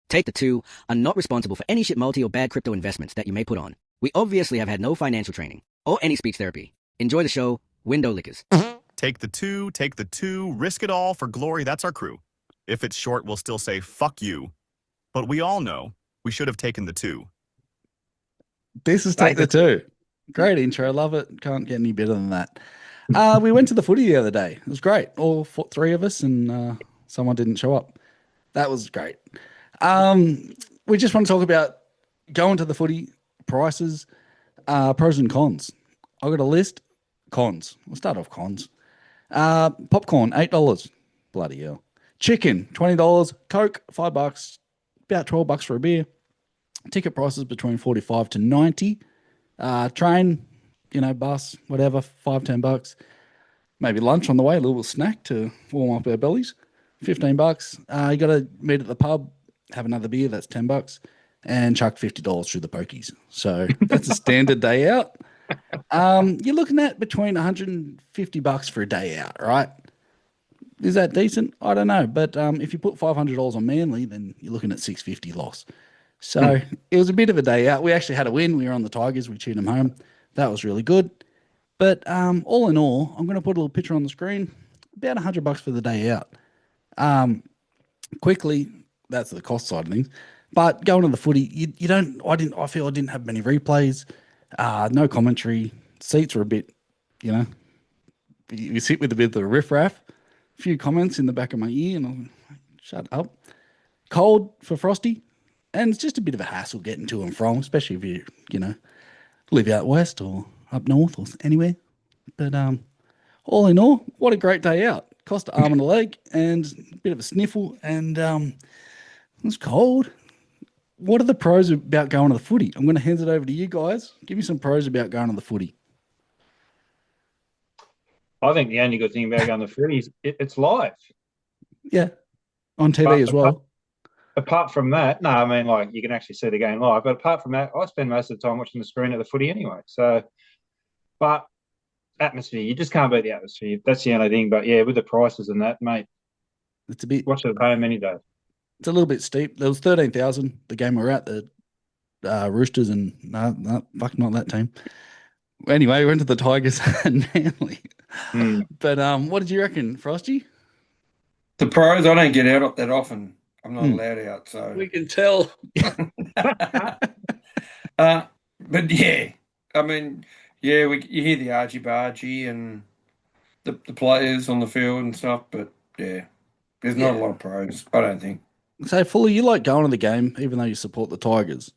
Take the two are not responsible for any shit multi or bad crypto investments that you may put on. We obviously have had no financial training or any speech therapy. Enjoy the show, Window Lickers. Take the two, risk it all for glory, that's our crew. If it's short, we'll still say, fuck you. But we all know we should have taken the two. This is Take the Two. Great intro. Love it. Can't get any better than that. We went to the footy the other day. It was great. All three of us, and someone didn't show up. That was great. We just want to talk about going to the footy, prices, pros and cons. I've got a list. Cons. We'll start off cons. Popcorn, $8. Bloody hell. Chicken, $20. Coke, $5. About $12 for a beer. Ticket prices between 45 to 90. Train, bus, whatever, $5-10. Maybe lunch on the way, a little snack to warm up our bellies, $15. You got to meet at the pub, have another beer, that's $10, and chuck $50 through the pokies. So that's a standard day out. You're looking at between $150 for a day out, right? Is that decent? I don't know, but if you put $500 on Manly, then you're looking at $650 loss. So it was a bit of a day out. We actually had a win. We were on the Tigers. We cheered them home. That was really good. But all in all, I'm going to put a little picture on the screen. About $100 for the day out. Quickly, that's the cost side of things. But going to the footy, I feel I didn't have many replays. No commentary. Seats were a bit, you sit with a bit of the riffraff. A few comments in the back of my ear, and I'm like, shut up. Cold for Frosty. And it's just a bit of a hassle getting to and from, especially if you, live out west or up north or anywhere. But all in all, what a great day out. Cost an arm and a leg and a bit of a sniffle, and it was cold. What are the pros about going to the footy? I'm going to hand it over to you guys. Give me some pros about going to the footy. I think the only good thing about going to the footy is it's live. Yeah, on TV as well. Apart from that, no, I mean, like, you can actually see the game live. But apart from that, I spend most of the time watching the screen at the footy anyway. So, but atmosphere, you just can't beat the atmosphere. That's the only thing. But yeah, with the prices and that, mate, it's a bit. Watch it at home any day. It's a little bit steep. There was 13,000 the game we were at, the Roosters, and no, fuck, not that team. Anyway, we went to the Tigers and Manly. But what did you reckon, Frosty? The pros, I don't get out that often. I'm not allowed out, so we can tell. But yeah, I mean, yeah, you hear the argy-bargy and the players on the field and stuff, but yeah, there's not a lot of pros, I don't think. So, Fuller, you like going to the game, even though you support the Tigers.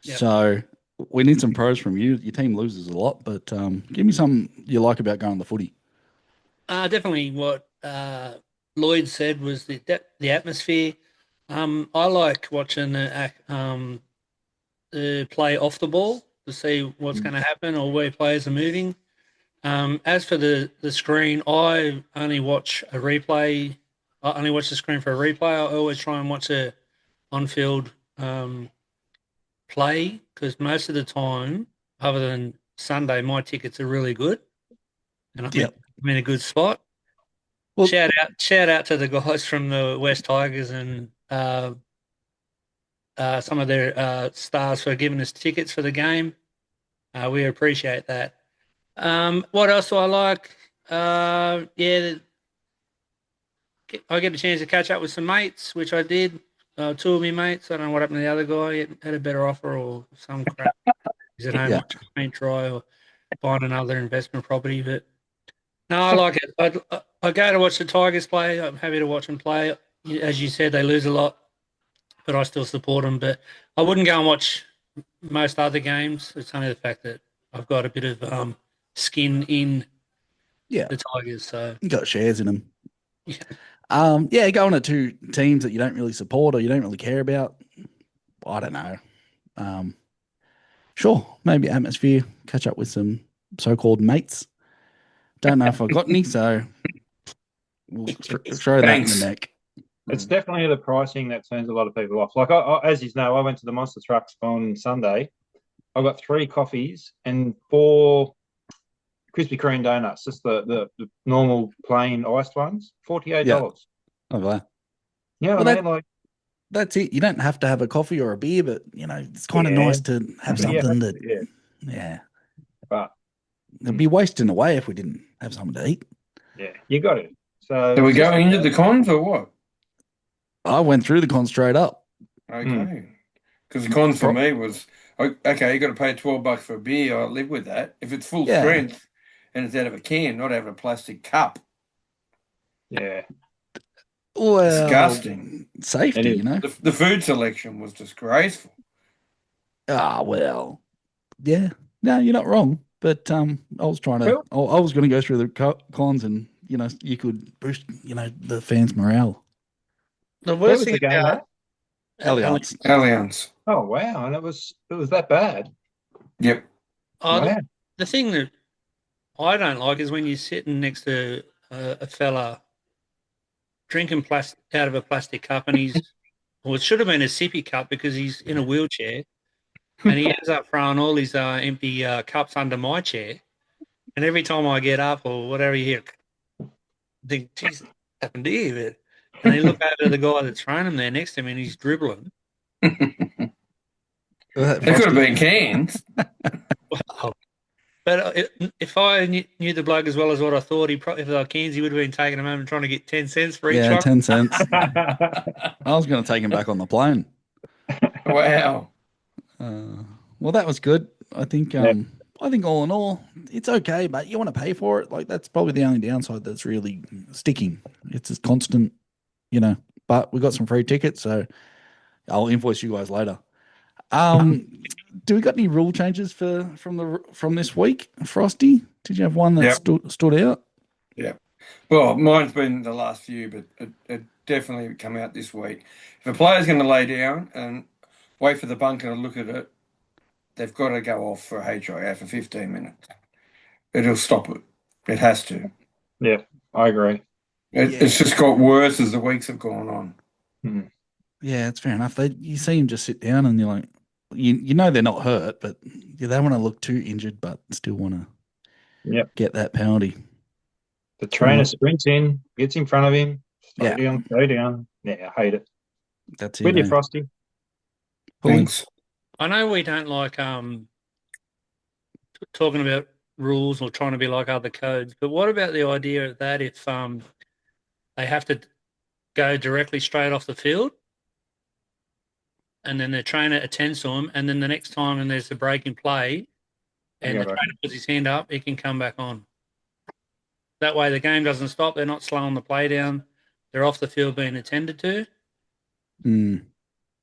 Yep. So we need some pros from you. Your team loses a lot, but give me something you like about going to the footy. Definitely what Lloyd said was the atmosphere. I like watching the play off the ball to see what's going to happen or where players are moving. As for the screen, I only watch a replay. I only watch the screen for a replay. I always try and watch a on-field play because most of the time, other than Sunday, my tickets are really good, and I'm in a good spot. Well, shout out to the guys from the West Tigers and some of their stars for giving us tickets for the game. We appreciate that. What else do I like? I get a chance to catch up with some mates, which I did. Two of my mates. I don't know what happened to the other guy. He had a better offer or some crap. He's at home watching paint dry or buying another investment property. But no, I like it. I go to watch the Tigers play. I'm happy to watch them play. As you said, they lose a lot, but I still support them. But I wouldn't go and watch most other games. It's only the fact that I've got a bit of skin in the Tigers. So you got shares in them. Yeah. Going to two teams that you don't really support or you don't really care about, I don't know. Sure, maybe atmosphere, catch up with some so-called mates. Don't know if I've got any, so we'll throw that in the neck. It's definitely the pricing that turns a lot of people off. Like, as you know, I went to the Monster Trucks on Sunday. I got 3 coffees and 4 Krispy Kreme donuts, just the normal plain iced ones, $48. Oh, wow. Yeah, well, that's it. You don't have to have a coffee or a beer, but it's kind of Yeah. nice to have something that. Yeah. Yeah, But it'd be wasting away if we didn't have something to eat. yeah, you got it. So Are we it's just- going into the cons or what? I went through the con straight up. Okay. Because the cons for me was, okay, you got to pay $12 for a beer. I live with that. If it's full strength and it's out of a can, not out of a plastic cup. Yeah. Well, disgusting. Safety, The food selection was disgraceful. Well, yeah. No, you're not wrong. But I was trying to. I was going to go through the cons, and you could boost, the fans' morale. The worst thing about Allianz. Oh wow! And it was that bad. Yep. Wow. The thing that I don't like is when you're sitting next to a fella drinking out of a plastic cup, and it should have been a sippy cup because he's in a wheelchair, and he ends up throwing all his empty cups under my chair. And every time I get up or whatever, you hear, I think, geez, what happened to you? And you look over to the guy that's throwing him there next to him, and he's dribbling. It could have been cans. But if I knew the bloke as well as what I thought, if they were cans, he would have been taking them home and trying to get 10 cents for each one. 10 cents. I was going to take him back on the plane. Wow. Well, that was good. I think I think all in all, it's okay, but you want to pay for it. Like, that's probably the only downside that's really sticking. It's just constant, but we got some free tickets, so I'll invoice you guys later. Do we got any rule changes from this week, Frosty? Did you have one that stood out? Yeah. Well, mine's been the last few, but it definitely come out this week. If a player's going to lay down and wait for the bunker to look at it, they've got to go off for a HIA for 15 minutes. It'll stop it. It has to. Yeah, I agree. It's just got worse as the weeks have gone on. Mm. Yeah, it's fair enough. You see him just sit down and you're like, they're not hurt, but they want to look too injured, but still want to get that penalty. The trainer sprints in, gets in front of him, slow down. Yeah, I hate it. That's it. With you, Frosty. Thanks. I know we don't like talking about rules or trying to be like other codes, but what about the idea that if they have to go directly straight off the field and then the trainer attends to them, and then the next time and there's a break in play and the trainer puts his hand up, he can come back on. That way the game doesn't stop. They're not slowing the play down. They're off the field being attended to.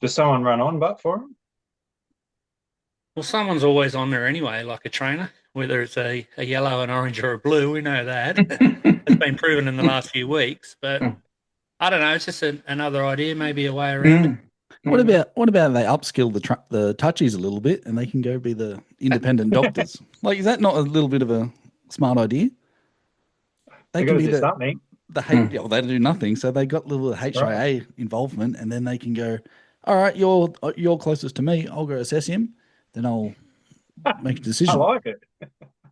Does someone run on but for him? Well, someone's always on there anyway, like a trainer, whether it's a yellow, an orange, or a blue. We know that. It's been proven in the last few weeks. But I don't know. It's just another idea, maybe a way around it. What about they upskill the touchies a little bit and they can go be the independent doctors? Like, is that not a little bit of a smart idea? They can be something. They do nothing, so they got a little HIA involvement, and then they can go, all right, you're closest to me. I'll go assess him, then I'll make a decision. I like it.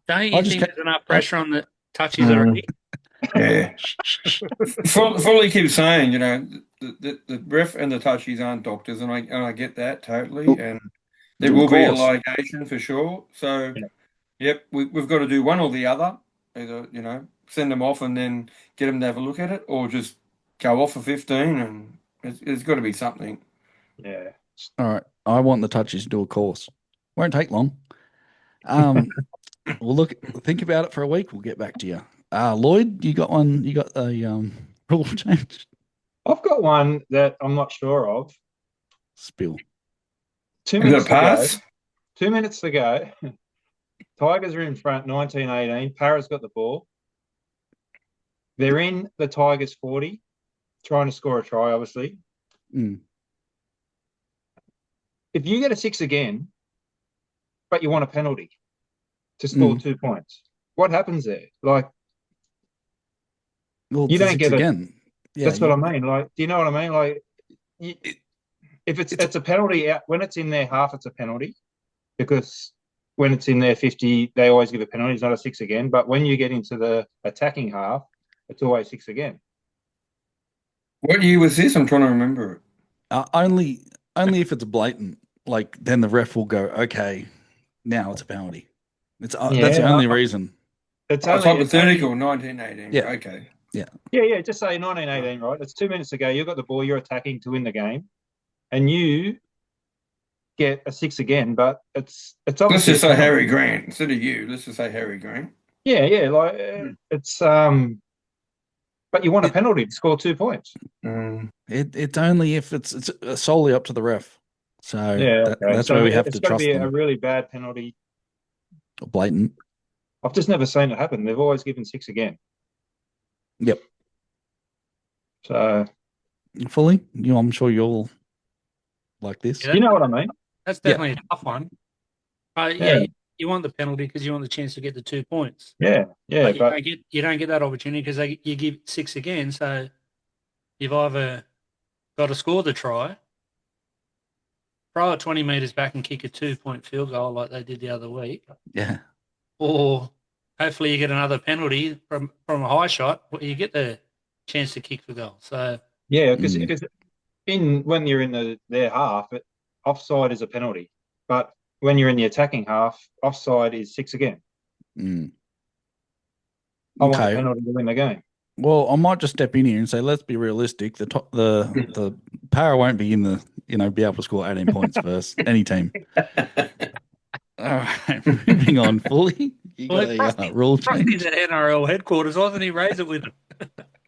Don't you think there's enough pressure on the touchies already? Yeah. Fully keeps saying, the ref and the touchies aren't doctors, and I get that totally, and there will be a litigation for sure. So, we've got to do one or the other. Either send them off and then get them to have a look at it, or just go off for 15, and it's got to be something. Yeah. All right. I want the touchies to do a course. Won't take long. We'll think about it for a week. We'll get back to you. Lloyd, you got one? You got a rule change? I've got one that I'm not sure of. Spill. 2 minutes to go. 2 minutes to go. Tigers are in front, 19-18. Para's got the ball. They're in the Tigers' 40, trying to score a try, obviously. If you get a 6 again, but you want a penalty to score 2 points, what happens there? Like, you don't get it again. That's what I mean. Like, do you know what I mean? Like, if it's a penalty out when it's in their half, it's a penalty, because when it's in their 50, they always give a penalty. It's not a 6 again. But when you get into the attacking half, it's always 6 again. What year was this? I'm trying to remember it. Only if it's blatant. Like then the ref will go, okay, now it's a penalty. It's that's the only reason. It's hypothetical. 1918. Yeah. Okay. Yeah. Just say 1918, right? It's 2 minutes ago. You've got the ball. You're attacking to win the game, and you get a 6 again. But it's obviously. Let's just say Harry Grant instead of you. Let's just say Harry Grant. Yeah. Like it's But you want a penalty to score 2 points. It's only if it's solely up to the ref. So that's where we have to trust them. It's got to be a really bad penalty. Or blatant. I've just never seen it happen. They've always given 6 again. Yep. So fully, I'm sure you'll like this. You know what I mean? That's definitely a tough one. You want the penalty because you want the chance to get the 2 points. Yeah. But you don't get that opportunity because you give 6 again. So you've either got to score the try, throw it 20 metres back and kick a 2-point field goal like they did the other week. Yeah. Or hopefully you get another penalty from a high shot where you get the chance to kick the goal. So because when you're in their half, offside is a penalty. But when you're in the attacking half, offside is 6 again. Okay. I want a penalty to win the game. Well, I might just step in here and say, let's be realistic. The Para won't be in the be able to score 18 points versus any team. All right, moving on. Fully, you got a rule change. He's at NRL headquarters, wasn't he? Raise it with him.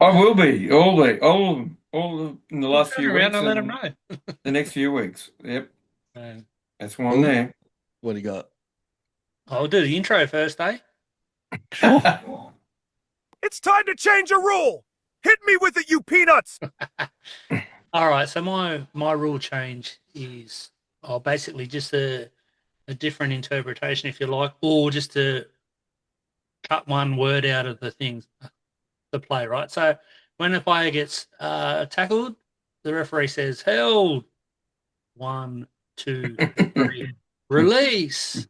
I will be all in the last few weeks. And let him know. The next few weeks. Yep, that's one there. What do you got? I'll do the intro first, eh? Sure. It's time to change a rule. Hit me with it, you peanuts. All right. So my rule change is basically just a different interpretation, if you like, or just to cut one word out of the play, right? So when a player gets tackled, the referee says held. 1, 2, 3. Release.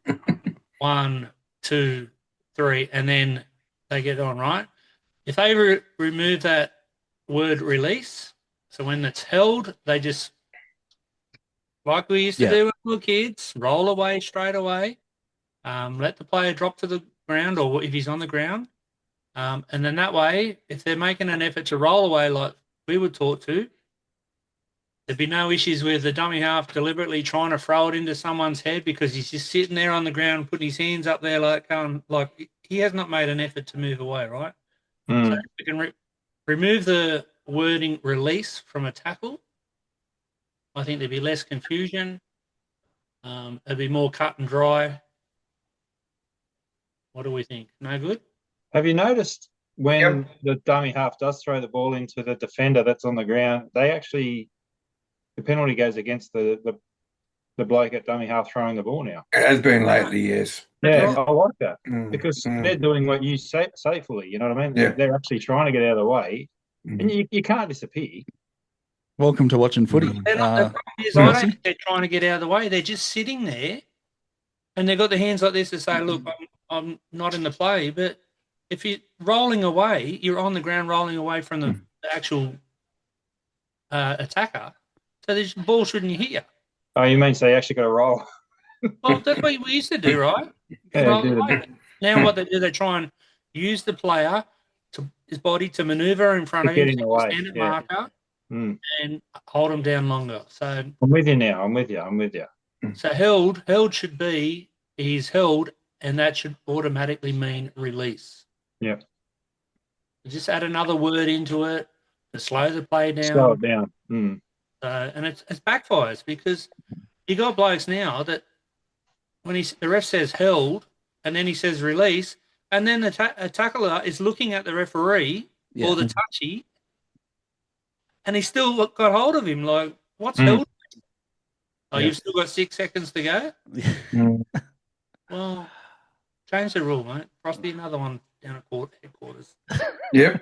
1, 2, 3, and then they get on, right? If they remove that word release, so when it's held, they just, like we used to do when we were kids, roll away straight away, let the player drop to the ground, or if he's on the ground, and then that way, if they're making an effort to roll away like we were taught to, there'd be no issues with the dummy half deliberately trying to throw it into someone's head because he's just sitting there on the ground putting his hands up there like he has not made an effort to move away, right? So if we can remove the wording release from a tackle, I think there'd be less confusion. It'd be more cut and dry. What do we think? No good? Have you noticed when the dummy half does throw the ball into the defender that's on the ground, the penalty goes against the bloke at dummy half throwing the ball now? It has been lately, yes. Yeah, I like that because they're doing what you say safely. You know what I mean? Yeah. They're actually trying to get out of the way, and you can't disappear. Welcome to watching footy. I don't think they're trying to get out of the way. They're just sitting there, and they've got their hands like this to say, "Look, I'm not in the play." But if you're rolling away, you're on the ground rolling away from the actual attacker. So the ball shouldn't hit you. Oh, you mean so you actually got to roll? Well, that's what we used to do, right? Now what they do, they try and use the player his body to manoeuvre in front of him, stand at marker, and hold him down longer. So I'm with you now. I'm with you. So held should be he's held, and that should automatically mean release. Yeah. You just add another word into it to slow the play down. Slow it down. And it's backfires because you got blokes now that when the ref says held and then he says release, and then the tackler is looking at the referee or the touchy, and he's still got hold of him. Like, what's held? Oh, you've still got 6 seconds to go? Well, change the rule, mate. Frosty, another one down at headquarters. Yep,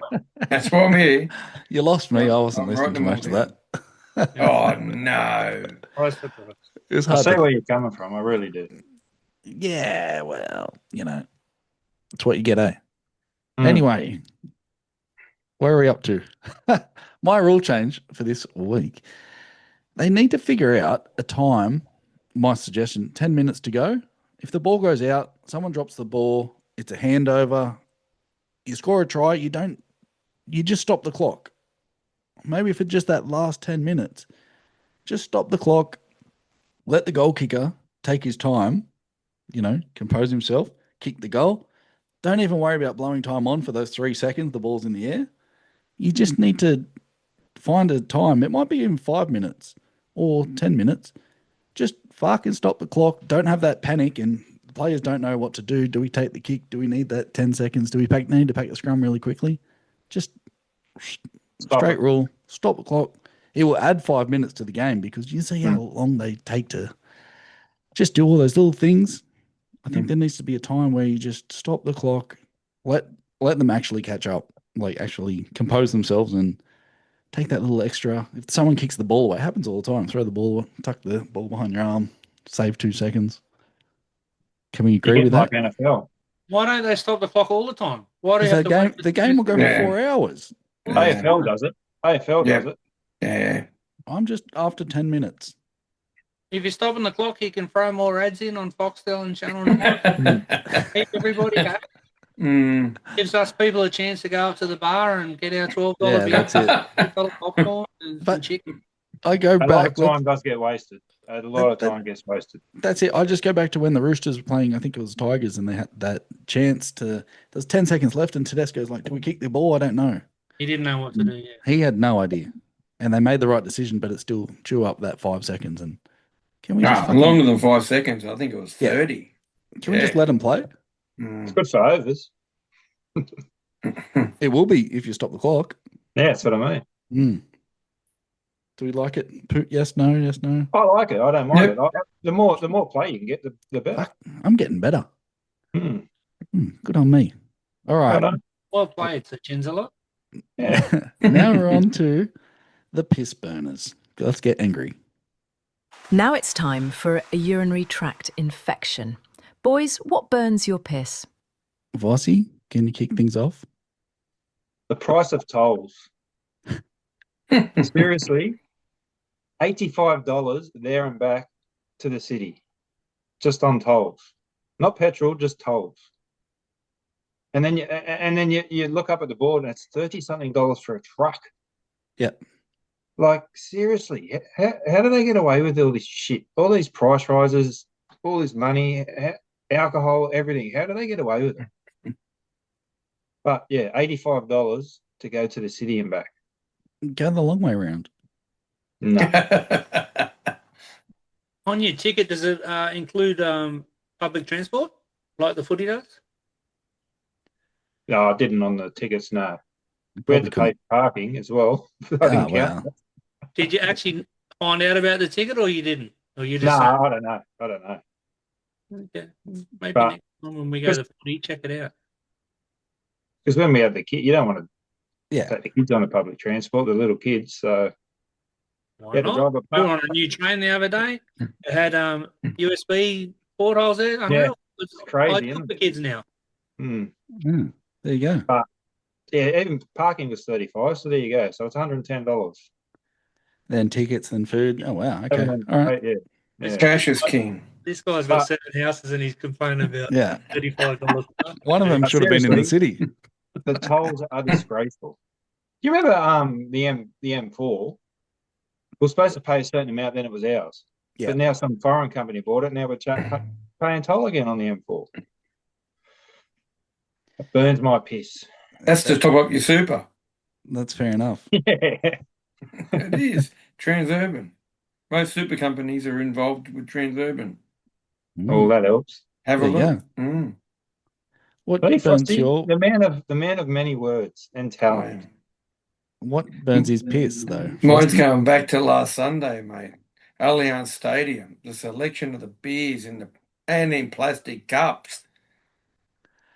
that's why I'm here. You lost me. I wasn't listening to much of that. Oh, no. It was hard I see where you're coming from. I really do. Yeah, well, it's what you get, eh? Anyway, where are we up to? My rule change for this week. they need to figure out a time. My suggestion: 10 minutes to go. If the ball goes out, someone drops the ball. It's a handover. You score a try. You just stop the clock. Maybe if it's just that last 10 minutes, just stop the clock. Let the goal kicker take his time. Compose himself. Kick the goal. Don't even worry about blowing time on for those 3 seconds the ball's in the air. You just need to find a time. It might be in 5 minutes or 10 minutes. Just fucking stop the clock. Don't have that panic and the players don't know what to do. Do we take the kick? Do we need that 10 seconds? Do we need to pack the scrum really quickly? Just straight rule. Stop the clock. It will add 5 minutes to the game because you see how long they take to just do all those little things. I think there needs to be a time where you just stop the clock, let them actually catch up, like actually compose themselves and take that little extra. If someone kicks the ball away, it happens all the time. Throw the ball, tuck the ball behind your arm, save 2 seconds. Can we agree with that? Like NFL. Why don't they stop the clock all the time? Why do you have to wait? The game will go for 4 hours. AFL does it. AFL does it. Yeah. I'm just after 10 minutes. If you're stopping the clock, you can throw more ads in on Foxtel and Channel 9. Keep everybody going. Gives us people a chance to go up to the bar and get our $12 beer. That's it. $12 popcorn and chicken. I go back. A lot of time does get wasted. A lot of time gets wasted. That's it. I just go back to when the Roosters were playing, I think it was Tigers, and they had that chance to. There's 10 seconds left, and Tedesco's like, do we kick the ball? I don't know. He didn't know what to do yet. He had no idea. And they made the right decision, but it still chew up that 5 seconds. And can we just longer than 5 seconds. I think it was 30. Can we just let them play? It's good for overs. It will be if you stop the clock. Yeah, that's what I mean. Do we like it? Yes, no, yes, no. I like it. I don't mind it. The more play you can get, the better. I'm getting better. Good on me. All right. Well played, Sir Chinzala. Yeah. Now we're on to the piss burners. Let's get angry. Now it's time for a urinary tract infection. Boys, what burns your piss? Vossi, can you kick things off? The price of tolls. Seriously, $85 there and back to the city, just on tolls, not petrol, just tolls. And then you look up at the board and it's $30-something for a truck. Yep. Like, seriously, how do they get away with all this shit? All these price rises, all this money, alcohol, everything. How do they get away with it? But yeah, $85 to go to the city and back. Go the long way around. No. On your ticket, does it include public transport like the footy does? No, I didn't on the tickets, no. We had to pay for parking as well. Wow. Did you actually find out about the ticket or you didn't? Or you just No, I don't know. Okay. Maybe next time when we go to the footy, check it out. Because when we have the kid, you don't want to take the kids on the public transport, the little kids. So why not? We were on a new train the other day. It had USB portholes there. Yeah, it's crazy. For kids now. There you go. But yeah, even parking was $35, so there you go. So it's $110. Then tickets and food. Oh wow. Okay. All right. Yeah. Cash is king. This guy's got 7 houses and he's complaining about $35. One of them should have been in the city. The tolls are disgraceful. Do you remember the M4? We were supposed to pay a certain amount, then it was ours. Yeah. But now some foreign company bought it. Now we're paying toll again on the M4. It burns my piss. That's to top up your super. That's fair enough. Yeah. It is. Transurban. Most super companies are involved with Transurban. Oh, that helps. Have a look. Yeah. What Hey, burns Frosty, your... the man of many words and talent. What burns his piss, though? Mine's going back to last Sunday, mate. Allianz Stadium. The selection of the beers in plastic cups.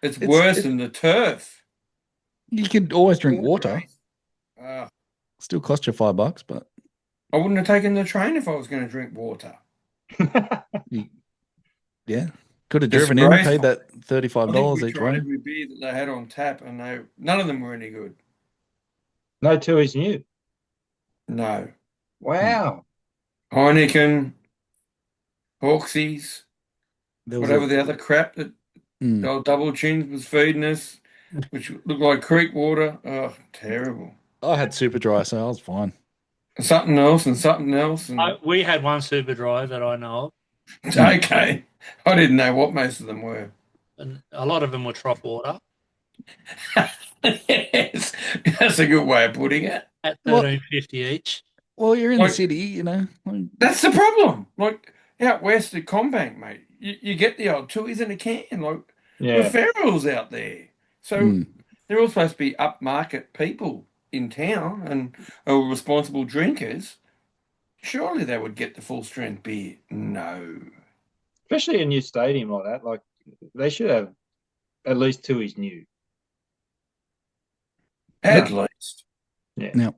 It's worse than the turf. You could always drink water. Oh. Still cost you $5, but I wouldn't have taken the train if I was going to drink water. Yeah, could have driven in, paid that $35 each way. Every beer that they had on tap, and none of them were any good. No Tui's new. No. Wow. Heineken, Hawksies, There was whatever the other crap that the old double chins was feeding us, which looked like creek water. Oh, terrible. I had super dry, so I was fine. Something else and something else. And We had one super dry that I know of. okay. I didn't know what most of them were. And a lot of them were trough water. Yes, that's a good way of putting it. At $13.50 each. Well, you're in the city, you know. That's the problem. Like out west at Combank, mate, you get the old twoies in a can. Like the ferals out there. So they're all supposed to be upmarket people in town and are responsible drinkers. Surely they would get the full strength beer. No. Especially a new stadium like that. Like they should have at least twoies new. At least. Yeah. Yep.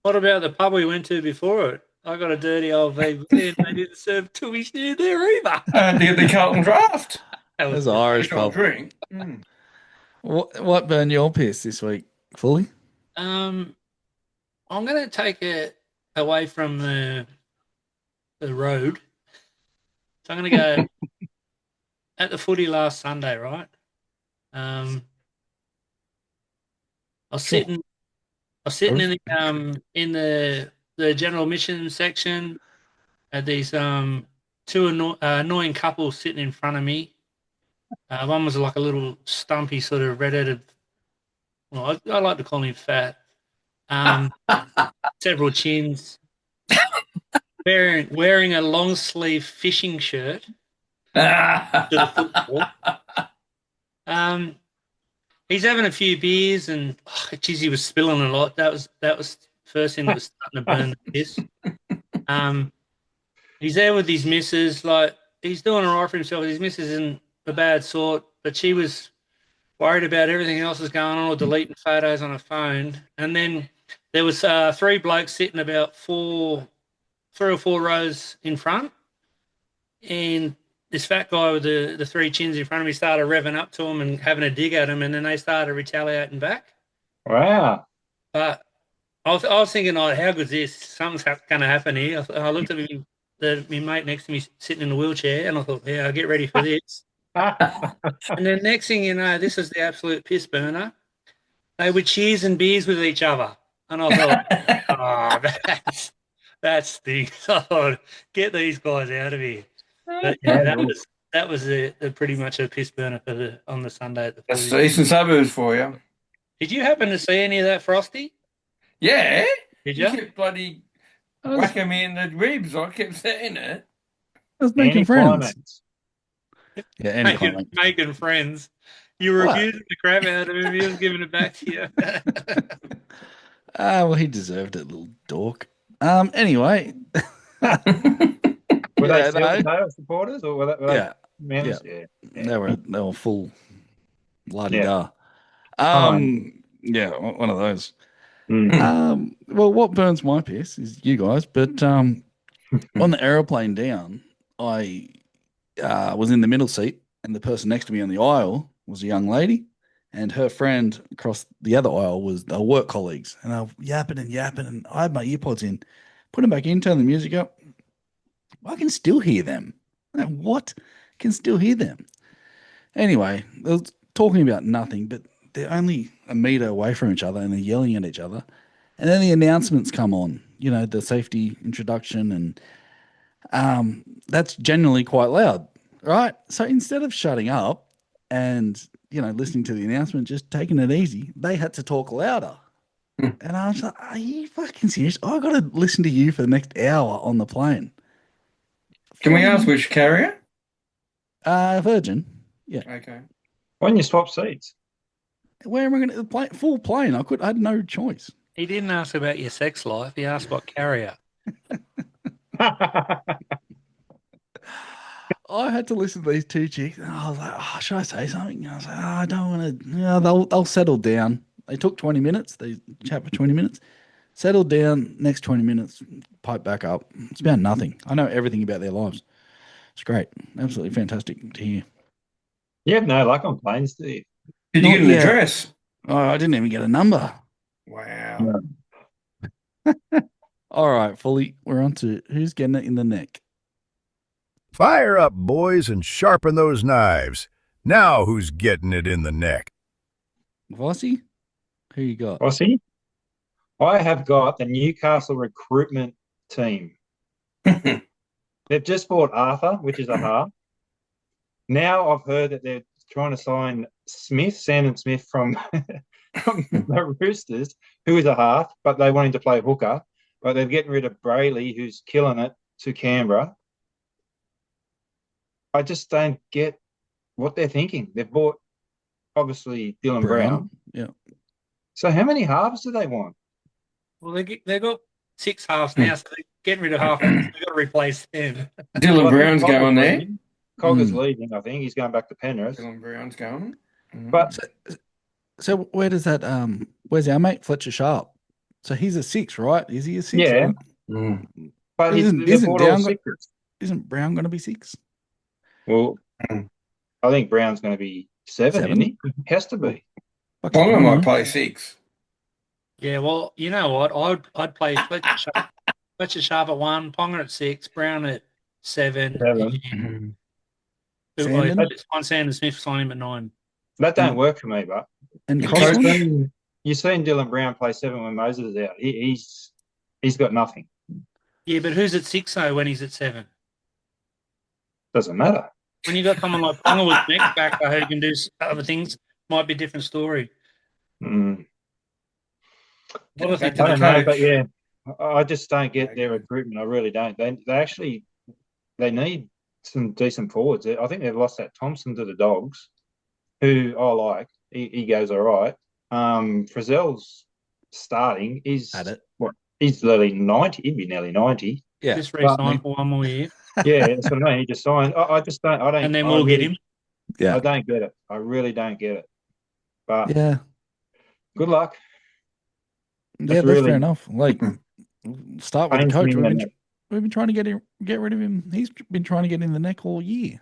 What about the pub we went to before it? I got a dirty old VB and they didn't serve twoies new there either. The Carlton Draft. That was an Irish pub. Drink. What burned your piss this week, Fully? I'm going to take it away from the road. So I'm going to go at the footy last Sunday, right? I was sitting in the general admission section. Had these two annoying couples sitting in front of me. One was like a little stumpy sort of redheaded. Well, I like to call him fat. Several chins. Wearing a long sleeve fishing shirt to the football. He's having a few beers and geez, he was spilling a lot. That was the first thing that was starting to burn the piss. He's there with his missus, like he's doing all right for himself. His missus isn't a bad sort, but she was worried about everything else that's going on or deleting photos on her phone. And then there was three blokes sitting about three or four rows in front, and this fat guy with the three chins in front of me started revving up to him and having a dig at him, and then they started retaliating back. Wow. But I was thinking, how good's this? Something's going to happen here. I looked at my mate next to me sitting in a wheelchair, and I thought, yeah, I'll get ready for this. And then next thing you know, this is the absolute piss burner. They were cheers beers with each other. And I thought, that stinks. I thought, get these guys out of here. But yeah, that was pretty much a piss burner on the Sunday at the That's decent suburbs for you. Did you happen to see any of that, Frosty? Yeah. Did you? You kept bloody whacking me in the ribs. I kept saying it. I was making friends. Yeah, making friends. You were abusing the crap out of him. He was giving it back to you. Well, he deserved it, little dork. Anyway. Were they Seals supporters or were they men's? Yeah. They were full la-di-da. Yeah, one of those. Well, what burns my piss is you guys, but on the aeroplane down, I was in the middle seat, and the person next to me on the aisle was a young lady, and her friend across the other aisle was their work colleagues, and I was yapping, and I had my earpods in, put them back in, turn the music up. I can still hear them. What? Can still hear them. Anyway, they were talking about nothing, but they're only a meter away from each other, and they're yelling at each other. And then the announcements come on, the safety introduction, and that's generally quite loud, right? So instead of shutting up and, listening to the announcement, just taking it easy, they had to talk louder. And I was like, are you fucking serious? I've got to listen to you for the next hour on the plane. Can we ask which carrier? Virgin. Yeah. Okay. Why didn't you swap seats? Where am I going to full plane? I had no choice. He didn't ask about your sex life. He asked what carrier. I had to listen to these two chicks, and I was like, should I say something? I was like, I don't want to. They'll settle down. They took 20 minutes. They chat for 20 minutes. Settled down. Next 20 minutes, pipe back up. It's about nothing. I know everything about their lives. It's great. Absolutely fantastic to hear. You have no luck on planes, do you? Did you get an address? Oh, I didn't even get a number. Wow. I All right, fully. We're on to who's getting it in the neck. Fire up, boys, and sharpen those knives. Now who's getting it in the neck? Vossi, who you got? Aussie? I have got the Newcastle recruitment team. They've just bought Arthur, which is a half. Now I've heard that they're trying to sign Sandon Smith from, from the Roosters, who is a half, but they want him to play hooker. But they're getting rid of Brayley, who's killing it, to Canberra. I just don't get what they're thinking. They've bought, obviously, Dylan Brown. Yeah. So how many halves do they want? Well, they've got 6 halves now, so they're getting rid of half. They've got to replace them. Dylan Brown's going there. Cogger's leaving, I think. He's going back to Penrith. Dylan Brown's going. But so where does that where's our mate Fletcher Sharp? So he's a 6, right? Is he a 6? Yeah. But isn't Brown going to be 6? Well, I think Brown's going to be 7, isn't he? Has to be. Ponga might play 6. Yeah, well, you know what? I'd play Fletcher Sharp at 1, Ponga at 6, Brown at 7. Sandon Smith sign him at 9. That don't work for me, but you've seen Dylan Brown play 7 when Moses is out. He's got nothing. Yeah, but who's at 6 though when he's at 7? Doesn't matter. When you got someone like Ponga with neck back who can do other things, might be a different story. I What don't know, but yeah, I just don't get their recruitment. I really don't. They need some decent forwards. I think they've lost that Thompson to the Dogs, who I like. He goes all right. Frizzell's starting. He's nearly 90. He'd be nearly 90. Yeah, just re-signed for 1 more year. Yeah, that's what I mean. He just signed. I just don't. I don't. And then we'll get him. Yeah, I don't get it. I really don't get it. But yeah, good luck. That's fair enough. Like, start with the coach. We've been trying to get rid of him. He's been trying to get in the neck all year.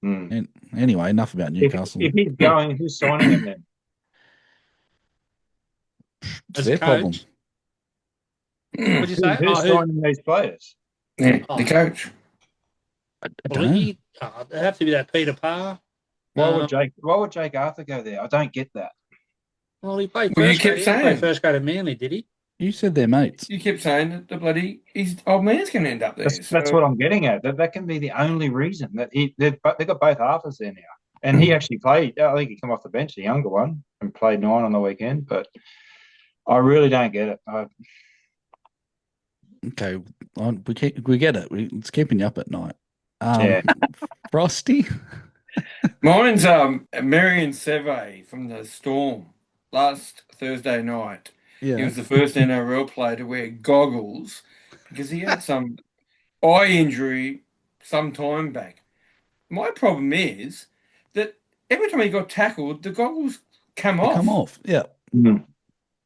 And anyway, enough about Newcastle. If he's going, who's signing him then? It's their problem. What'd you say? Who's signing these players? Yeah, the coach. I don't know. It'd have to be that Peter Parr. Why would Jake Arthur go there? I don't get that. Well, he played first grade at Manly, did he? You said they're mates. You kept saying that the bloody his old man's going to end up there. That's what I'm getting at. That can be the only reason that they've got both halfers there now. And he actually played. I think he came off the bench, the younger one, and played 9 on the weekend. But I really don't get it. Okay, we get it. It's keeping you up at night. Frosty. Mine's Marion Seve from the Storm last Thursday night. Yeah. He was the first NRL player to wear goggles because he had some eye injury some time back. My problem is that every time he got tackled, the goggles come off. Come off, yeah.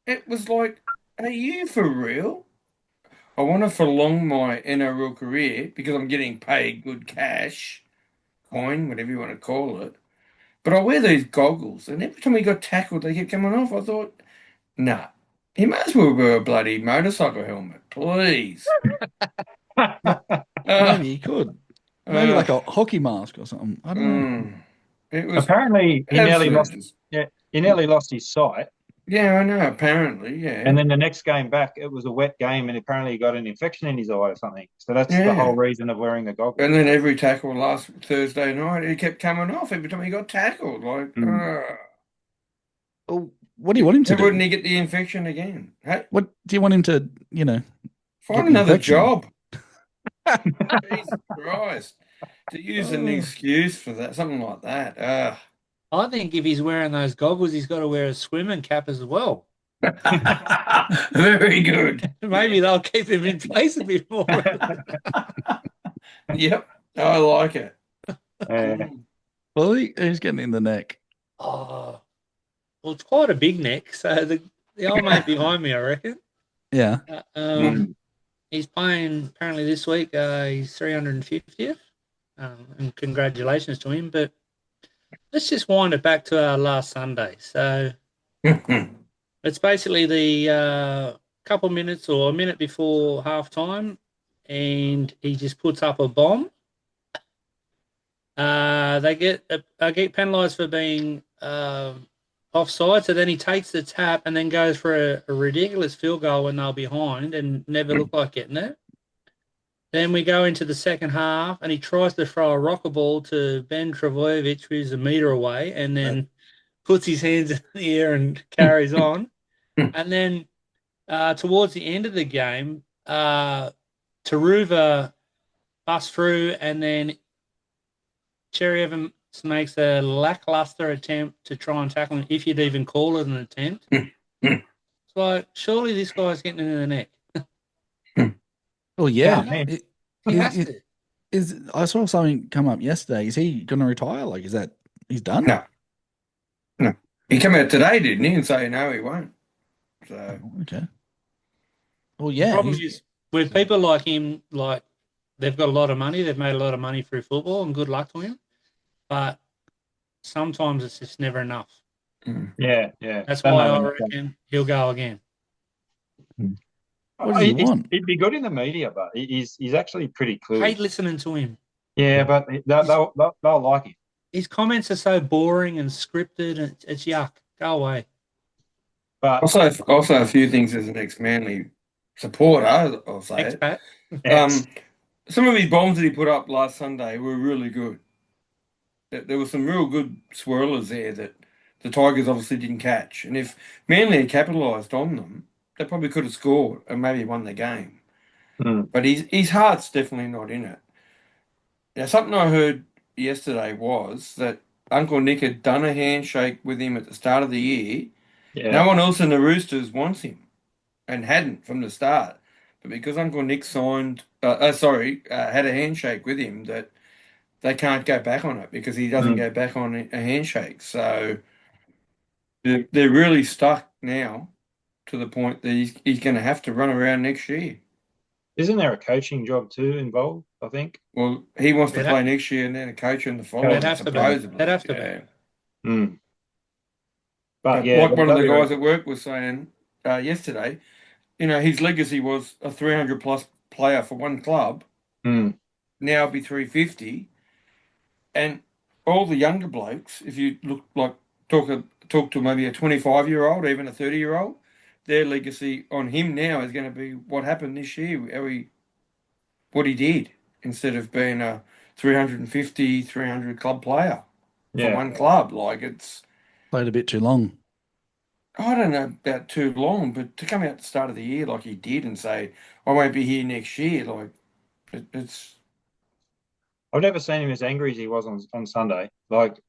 It was like, are you for real? I want to prolong my NRL career because I'm getting paid good cash, coin, whatever you want to call it. But I wear these goggles, and every time he got tackled, they kept coming off. I thought, nah, he may as well wear a bloody motorcycle helmet, please. Maybe he could. Maybe like a hockey mask or something. I don't know. It was apparently he nearly lost his sight. Yeah, I know, apparently, yeah. And then the next game back, it was a wet game, and apparently he got an infection in his eye or something. So that's the whole reason of wearing the goggles. And then every tackle last Thursday night, he kept coming off every time he got tackled. Like, well, what do you want him to do? Wouldn't he get the infection again? Hey? What do you want him to, find another job? Jesus Christ. To use an excuse for that, something like that. I think if he's wearing those goggles, he's got to wear a swimming cap as well. Very good. Maybe they'll keep him in place a bit more. Yep, I like it. Well, who's getting in the neck? Oh, well, it's quite a big neck. So the old mate behind me, I reckon. Yeah. He's playing apparently this week. He's 350th, and congratulations to him. But let's just wind it back to our last Sunday. So it's basically the couple minutes or a minute before half time, and he just puts up a bomb. They get penalised for being offside, so then he takes the tap and then goes for a ridiculous field goal when they're behind and never looked like getting it. Then we go into the second half, and he tries to throw a rocker ball to Ben Travojevic, who's a metre away, and then puts his hands in the air and carries on. And then towards the end of the game, Taruva busts through, and then Cherry Evans makes a lackluster attempt to try and tackle him, if you'd even call it an attempt. It's like, surely this guy's getting into the neck. Well, yeah. He has to. I saw something come up yesterday. Is he going to retire? Like, is that he's done? No. He came out today, didn't he, and say no, he won't. So okay. Well, yeah. The problem is with people like him, like they've got a lot of money, they've made a lot of money through football, and good luck to him. But sometimes it's just never enough. Yeah. That's why I reckon he'll go again. What does he want? He'd be good in the media, but he's actually pretty clueless. Hate listening to him. Yeah, but they'll like him. His comments are so boring and scripted, and it's yuck. Go away. But also a few things as an ex-Manly supporter, I'll say it. Some of his bombs that he put up last Sunday were really good. There were some real good swirlers there that the Tigers obviously didn't catch. And if Manly had capitalised on them, they probably could have scored and maybe won the game. But his heart's definitely not in it. Now, something I heard yesterday was that Uncle Nick had done a handshake with him at the start of the year. Yeah. No one else in the Roosters wants him and hadn't from the start. But because Uncle Nick had a handshake with him, that they can't go back on it because he doesn't go back on a handshake. So they're really stuck now to the point that he's going to have to run around next year. Isn't there a coaching job too involved, I think? Well, he wants to play next year and then a coach in the following, supposedly. That'd have to be. But yeah, like one of the guys at work was saying yesterday, his legacy was a 300-plus player for one club. Now it'll be 350. And all the younger blokes, if you talk to maybe a 25-year-old, even a 30-year-old, their legacy on him now is going to be what happened this year, what he did, instead of being a 350, 300 club player for one club. Like, it's played a bit too long. I don't know about too long, but to come out at the start of the year like he did and say, I won't be here next year, like, it's... I've never seen him as angry as he was on Sunday. Like,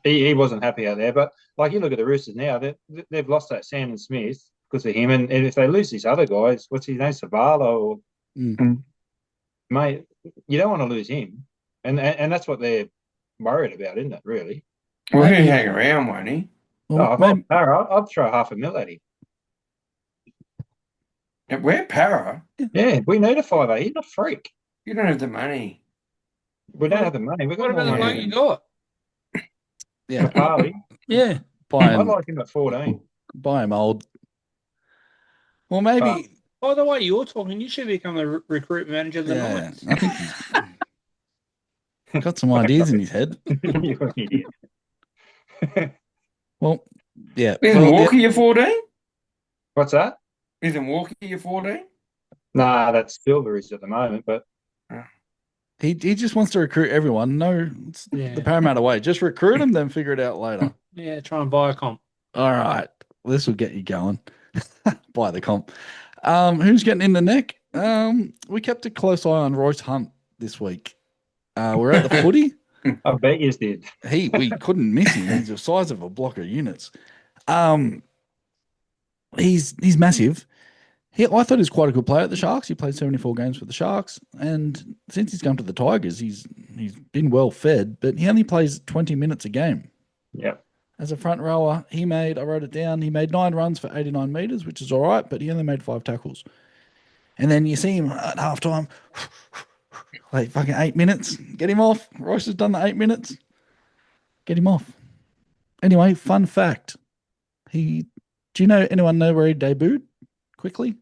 he wasn't happy out there. But, like, you look at the Roosters now, they've lost that Sam Smith because of him. And if they lose these other guys, what's his name, Savala? Mate, you don't want to lose him. And that's what they're worried about, isn't it, really? Well, he'll hang around, won't he? Well, if I'm Para, I'd throw $500,000 at him. Yeah, we're Para. Yeah, we need a 5'8". He's not a freak. You don't have the money. We don't have the money. We've got what about the bloke you got? Yeah. Harley. Yeah. I'd like him at 14. Buy him old. Well, maybe... by the way, you're talking, you should become the recruit manager of the Knights. I think he's got some ideas in his head. You're an idiot. Well, yeah. Isn't Walker your 14? What's that? Isn't Walker your 14? Nah, that's Silver is at the moment, but he just wants to recruit everyone. No, it's the Parramatta way. Just recruit them, then figure it out later. Yeah, try and buy a comp. All right. This will get you going. Buy the comp. Who's getting in the neck? We kept a close eye on Royce Hunt this week. We're at the footy. I bet you did. We couldn't miss him. He's the size of a block of units. He's massive. I thought he was quite a good player at the Sharks. He played 74 games for the Sharks, and since he's come to the Tigers, he's been well fed. But he only plays 20 minutes a game. Yeah. As a front rower, I wrote it down. He made 9 runs for 89 meters, which is all right, but he only made 5 tackles. And then you see him at halftime. Like fucking 8 minutes. Get him off. Royce has done the 8 minutes. Get him off. Anyway, fun fact. He Do you know anyone know where he debuted? Quickly,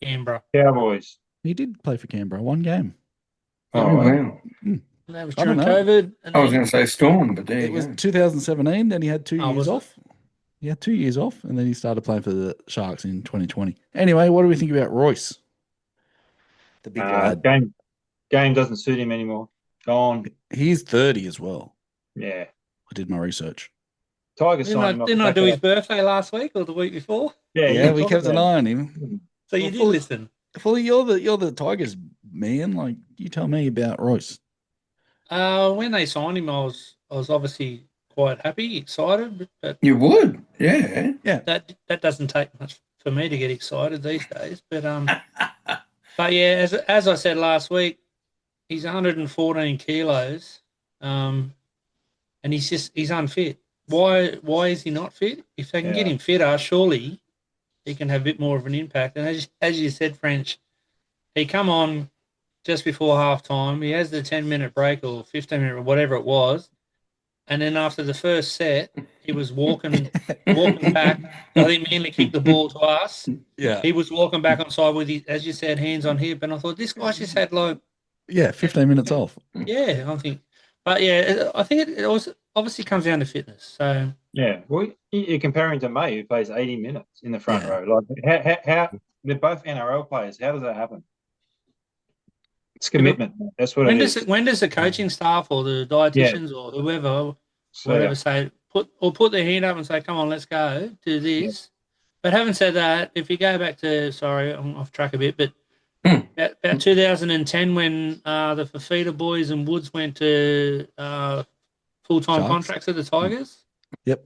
Canberra. Cowboys. he did play for Canberra. One game. Oh, wow. That was I don't during know. COVID. I was going to say Storm, but there It you was go. 2017. Then he had 2 Oh, years was it? off. He had 2 years off, and then he started playing for the Sharks in 2020. Anyway, what do we think about Royce? The big lad. Game doesn't suit him anymore. Gone. He's 30 as well. Yeah. I did my research. Tigers signed him off. Didn't I do his birthday last week or the week before? Yeah, we kept an eye on him. So you did listen. Fully, you're the Tigers man. Like, you tell me about Royce. When they signed him, I was obviously quite happy, excited. But You would, yeah. that doesn't take much for me to get excited these days. But but yeah, as I said last week, he's 114 kilos, and he's unfit. Why is he not fit? If they can get him fitter, surely he can have a bit more of an impact. And as you said, French, he come on just before half time. He has the 10-minute break or 15-minute or whatever it was. And then after the first set, he was walking back. I think Manly kicked the ball to us. Yeah. He was walking back on side with his, as you said, hands on hip. And I thought, this guy's just had 15 minutes off. Yeah, I think. But yeah, I think it also obviously comes down to fitness. So yeah, well, you compare him to May, who plays 80 minutes in the front row. Like how they're both NRL players. How does that happen? It's commitment. That's what it is. When does the coaching staff or the dietitians or whoever, say put their hand up and say, "Come on, let's go do this." Yeah. But having said that, if you go back to, sorry, I'm off track a bit, but about 2010 when the Fafita boys and Woods went to full-time contracts at the Tigers. Yep.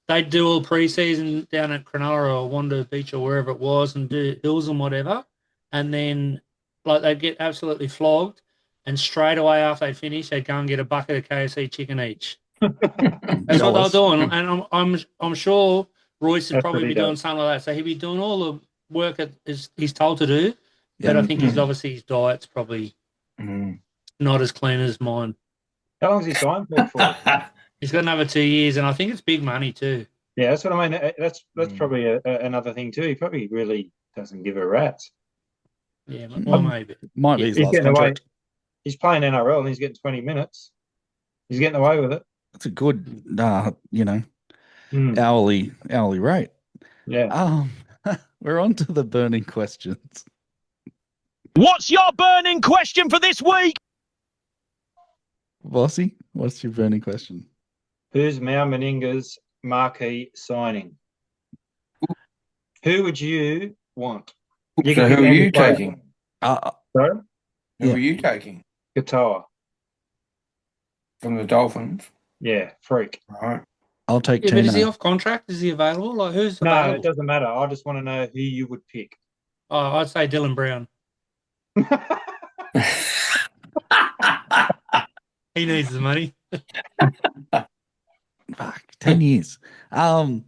They'd do all pre-season down at Cronulla or Wanda Beach or wherever it was and do hills and whatever. And then they'd get absolutely flogged, and straight away after they'd finish, they'd go and get a bucket of KFC chicken each. That's what they were doing. And I'm sure Royce would probably be doing something like that. So he'd be doing all the work that he's told to do. But I think his diet's probably not as clean as mine. How long has he signed for? He's got another 2 years, and I think it's big money too. Yeah, that's what I mean. That's probably another thing too. He probably really doesn't give a rat's. Yeah, well, maybe. Might be his last contract. He's playing NRL and he's getting 20 minutes. He's getting away with it. That's a good, hourly rate. Yeah. We're on to the burning questions. What's your burning question for this week? Bossy, what's your burning question? Who's Mau Meninga's marquee signing? Who would you want? So who are you taking? Sorry? Who are you taking? Katoa. From the Dolphins? Yeah, freak. Right. I'll take Tino. But is he off contract? Is he available? Who's available? No, it doesn't matter. I just want to know who you would pick. Oh, I'd say Dylan Brown. He needs the money. Fuck, 10 years. I'll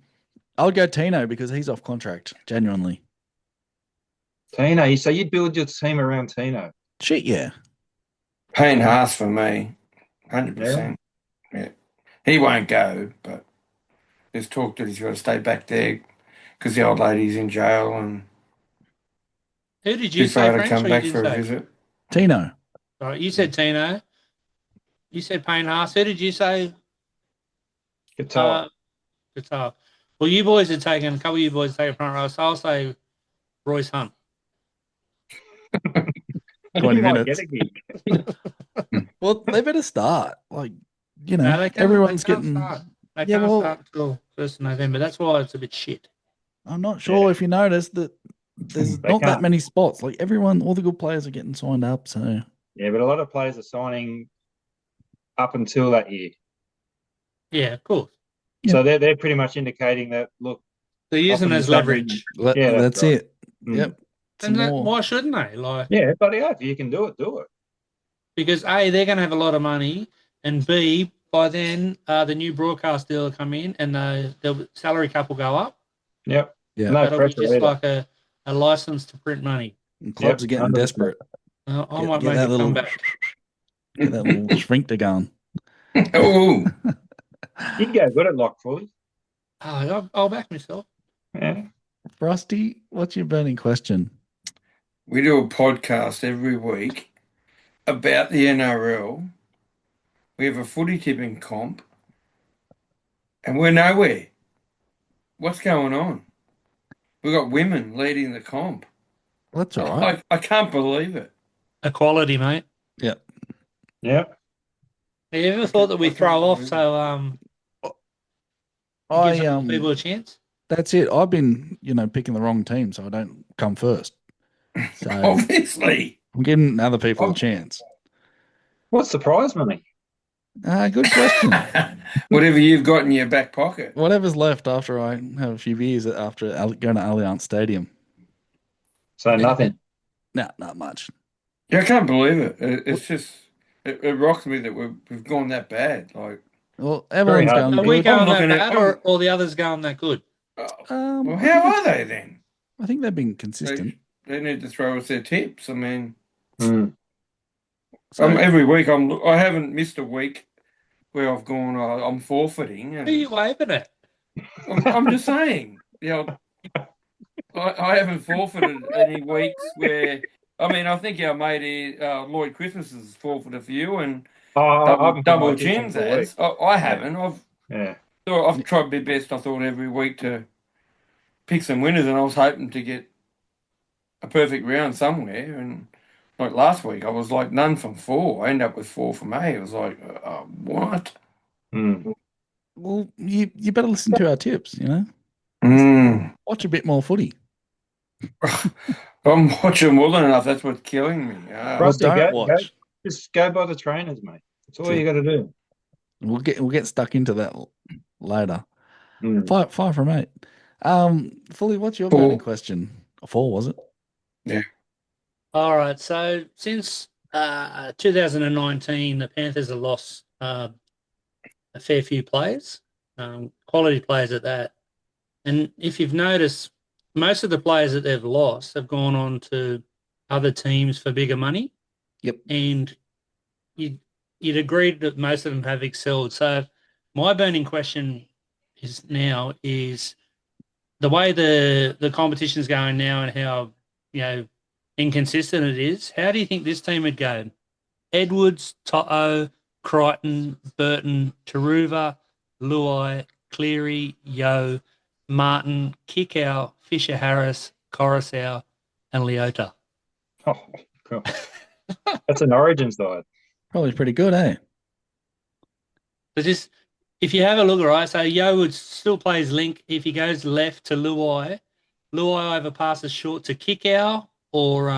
go Tino because he's off contract, genuinely. Tino, so you'd build your team around Tino? Shit, yeah. Payne Haas for me, 100%. Yeah. He won't go, but there's talk that he's got to stay back there because the old lady's in jail and who did you say, to come back for a visit. Tino. All right, you said Tino. You said Payne Haas. Who did you say? Guitar. Well, you boys are taking, a couple of you boys are taking front row, so I'll say Royce Hunt. 20 minutes. Well, they better start. Everyone's getting. They can't start until 1st of November. That's why it's a bit shit. I'm not sure if you noticed that there's not that many spots. Like all the good players are getting signed up. So yeah, but a lot of players are signing up until that year. Yeah, of course. So they're pretty much indicating that, look, they're using as leverage. That's right. it. Yep. And why shouldn't they? Yeah, but if you can do it, do it. Because A, they're going to have a lot of money, and B, by then the new broadcast deal will come in, and the salary cap will go up. Yep. Yeah. No that'll be just like a license to print money. And clubs are getting desperate. I might make a comeback. Get that little shrink to going. Oh, You'd go good at lock fully. I'll back myself. Yeah. Rusty, what's your burning question? We do a podcast every week about the NRL. We have a footy tipping comp, and we're nowhere. What's going on? We've got women leading the comp. That's all right. I can't believe it. Equality, mate. Yeah. Yep. Have you ever thought that we throw off so gives other people a chance? That's it. I've been, picking the wrong team, so I don't come first. So Obviously, I'm giving other people a chance. What's the prize money? Good question. Whatever you've got in your back pocket. Whatever's left after I have a few beers after going to Allianz Stadium. So nothing. No, not much. Yeah, I can't believe it. It's just it rocks me that we've gone that bad. Like, well, everyone's going good. Are we going that bad, or the others going that good? Well, how are they then? I think they've been consistent. They need to throw us their tips. I mean, So, every week I haven't missed a week where I've gone. I'm forfeiting. And Who are you waving at? I'm just saying. I haven't forfeited any weeks where. I mean, I think our mate Lloyd Christmas has forfeited a few and double chins has. I haven't. I've tried my best. I thought every week to pick some winners, and I was hoping to get a perfect round somewhere. And like last week, I was like none from 4. I ended up with 4 from 8. I was like, what? Well, you better listen to our tips. Watch a bit more footy. I'm watching more than enough. That's what's killing me. Rusty, watch. Just go by the trainers, mate. That's all you got to do. We'll get stuck into that later. 5 from 8. Fully, what's your burning question? 4, was it? Yeah. All right. So since 2019, the Panthers have lost a fair few players, quality players at that. And if you've noticed, most of the players that they've lost have gone on to other teams for bigger money. Yep. And you'd agree that most of them have excelled. So my burning question is the way the competition's going now and how, inconsistent it is. How do you think this team would go? Edwards, To'o, Crichton, Burton, Taruva, Luai, Cleary, Yeo, Martin, Kickow, Fisher-Harris, Coruscant, and Leota. Oh, cool. That's an origin side. Probably pretty good, eh? But just if you have a look, right, so Yeo would still play his link. If he goes left to Luai either passes short to Kickow or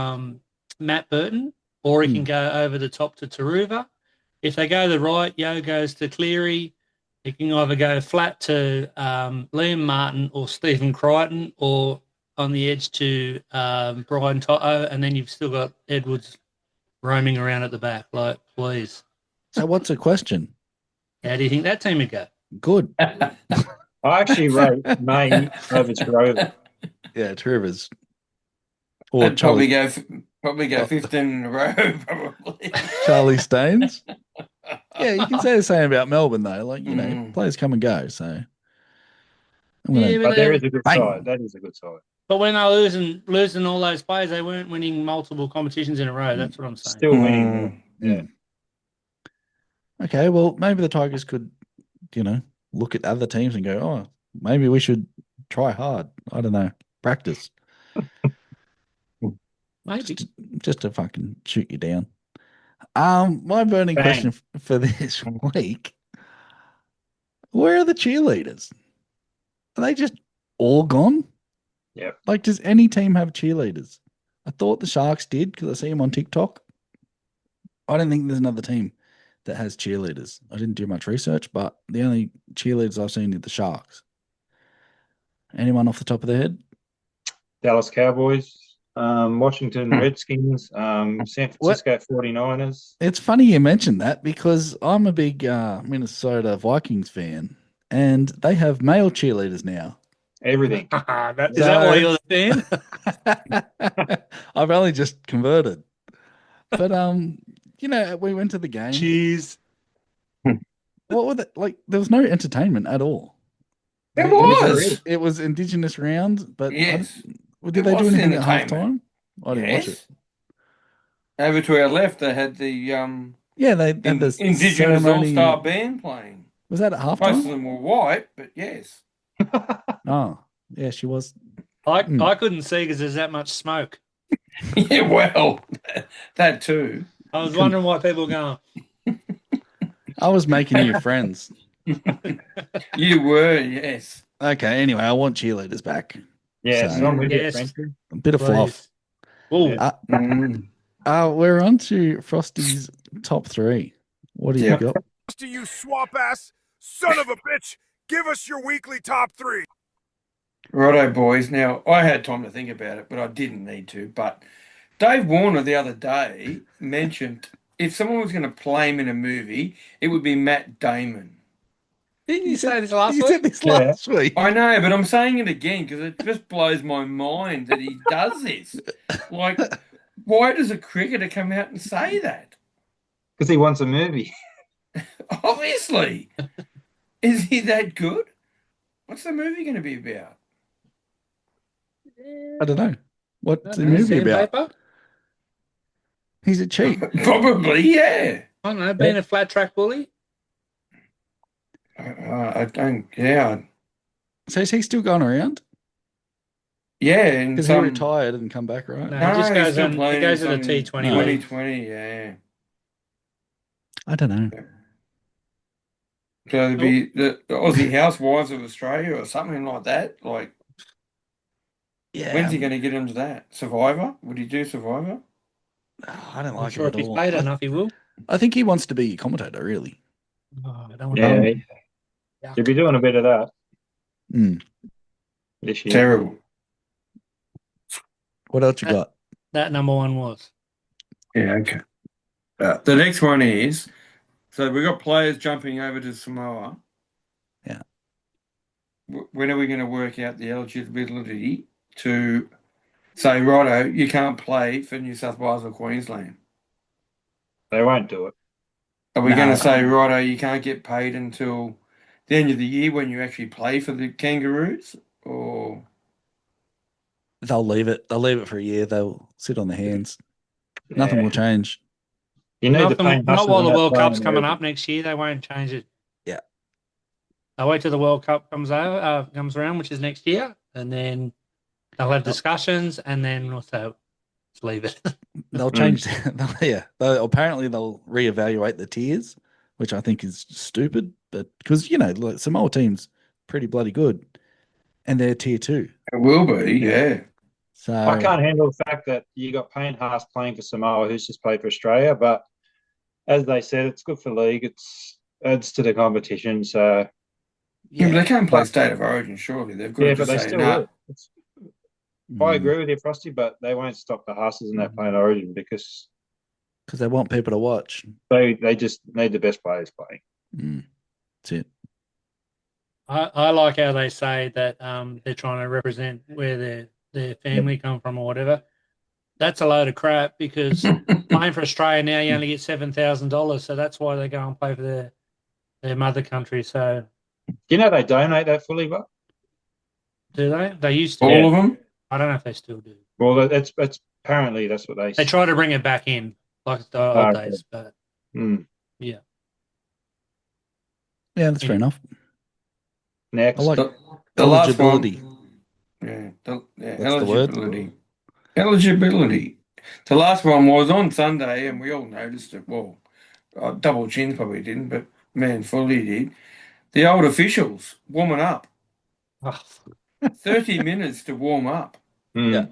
Matt Burton, or he can go over the top to Taruva. If they go to the right, Yeo goes to Cleary. He can either go flat to Liam Martin or Stephen Crichton, or on the edge to Brian To'o, and then you've still got Edwards roaming around at the back. Like, please. So what's the question? How do you think that team would go? Good. I actually wrote May over Taruva. Yeah, Taruva's. Or probably go 15 in a row, probably. Charlie Staines. Yeah, you can say the same about Melbourne, though. Like, players come and go, so. But there is a good side. That is a good side. But when they're losing all those players, they weren't winning multiple competitions in a row. That's what I'm saying. Still winning. Yeah. Okay, well, maybe the Tigers could, look at other teams and go, oh, maybe we should try hard. I don't know. Practice. Maybe. Just to fucking shoot you down. My burning question for this week: where are the cheerleaders? Are they just all gone? Yeah. Like, does any team have cheerleaders? I thought the Sharks did because I see them on TikTok. I don't think there's another team that has cheerleaders. I didn't do much research, but the only cheerleaders I've seen are the Sharks. Anyone off the top of their head? Dallas Cowboys. Washington Redskins, San Francisco 49ers. It's funny you mentioned that because I'm a big Minnesota Vikings fan, and they have male cheerleaders now. Everything. Is that why you're the fan? I've only just converted. But, we went to the game. Jeez. What were they like? There was no entertainment at all. It was. It was Indigenous round, but Yes. did they do was anything at entertainment. halftime? I didn't watch it. Over to our left, they had the Yeah, they had the Indigenous ceremony. All-Star band playing. Was that at Most of halftime? them were white, but yes. Oh, yeah, she was. I couldn't see because there's that much smoke. Yeah, well, that too. I was wondering why people were going. I was making new friends. You were, yes. Okay, anyway, I want cheerleaders back. Yes, So, I'm with you, Yes. Frenchie. a bit of fluff. Oh, We're on to Frosty's top 3. What do you got? To you swamp ass son of a bitch, give us your weekly top 3. Righto, boys. Now, I had time to think about it, but I didn't need to. But Dave Warner the other day mentioned if someone was going to play him in a movie, it would be Matt Damon. didn't you say this last You week? said this last week. I know, but I'm saying it again because it just blows my mind that he does this. Like, why does a cricketer come out and say that? Because he wants a movie. Obviously. Is he that good? What's the movie going to be about? I don't know. What's the movie about? Sandpaper? He's a cheat. Probably, yeah. I don't know, being a flat track bully. I don't, yeah. So is he still going around? Yeah. Because he retired and come back, right? No, he just he's goes still on. He playing goes to the some T20. 2020, yeah. I don't know. So it'd be the Aussie Housewives of Australia or something like that. Like, Yeah. when's he going to get into that? Survivor? Would he do Survivor? I don't I'm like sure him if at he's all. paid enough, he will. I think he wants to be a commentator, really. Oh, I don't want Yeah, to. he'll be doing a bit of that this year. Terrible. What else you got? That number one was. Yeah, okay. The next one is, so we've got players jumping over to Samoa. Yeah. When are we going to work out the eligibility to say, righto, you can't play for New South Wales or Queensland? They won't do it. Are we going to say, righto, you can't get paid until the end of the year when you actually play for the Kangaroos? Or They'll leave it. They'll leave it for a year. They'll sit on their hands. Nothing will change. You need to not while the World Cup's coming up next year. They won't change it. Yeah. They'll wait till the World Cup comes around, which is next year, and then they'll have discussions, and then also just leave it. They'll change. Apparently, they'll reevaluate the tiers, which I think is stupid. But because like Samoa team's pretty bloody good, and they're tier 2. it will be, yeah. So I can't handle the fact that you got Payne Haas playing for Samoa, who's just played for Australia. But as they said, it's good for league. It's adds to the competition. So Yeah, but they can't play State of Origin, surely. They've got to but they say, still no. will. I agree with you, Frosty, but they won't stop the Haas's in that playing Origin because they want people to watch. They just need the best players playing. That's it. I like how they say that they're trying to represent where their family come from or whatever. That's a load of crap because playing for Australia now you only get $7,000, so that's why they go and play for their mother country. So you know they donate that fully, but do they? They used to. All of them? I don't know if they still do. Well, that's apparently that's what they try to bring it back in like the old days, but yeah, that's fair enough. Next, I like the last eligibility. Yeah, eligibility. Eligibility. The last one was on Sunday, and we all noticed it. Well, Double Chin probably didn't, but man, fully did. The old officials warming up. 30 minutes to warm up. Yeah.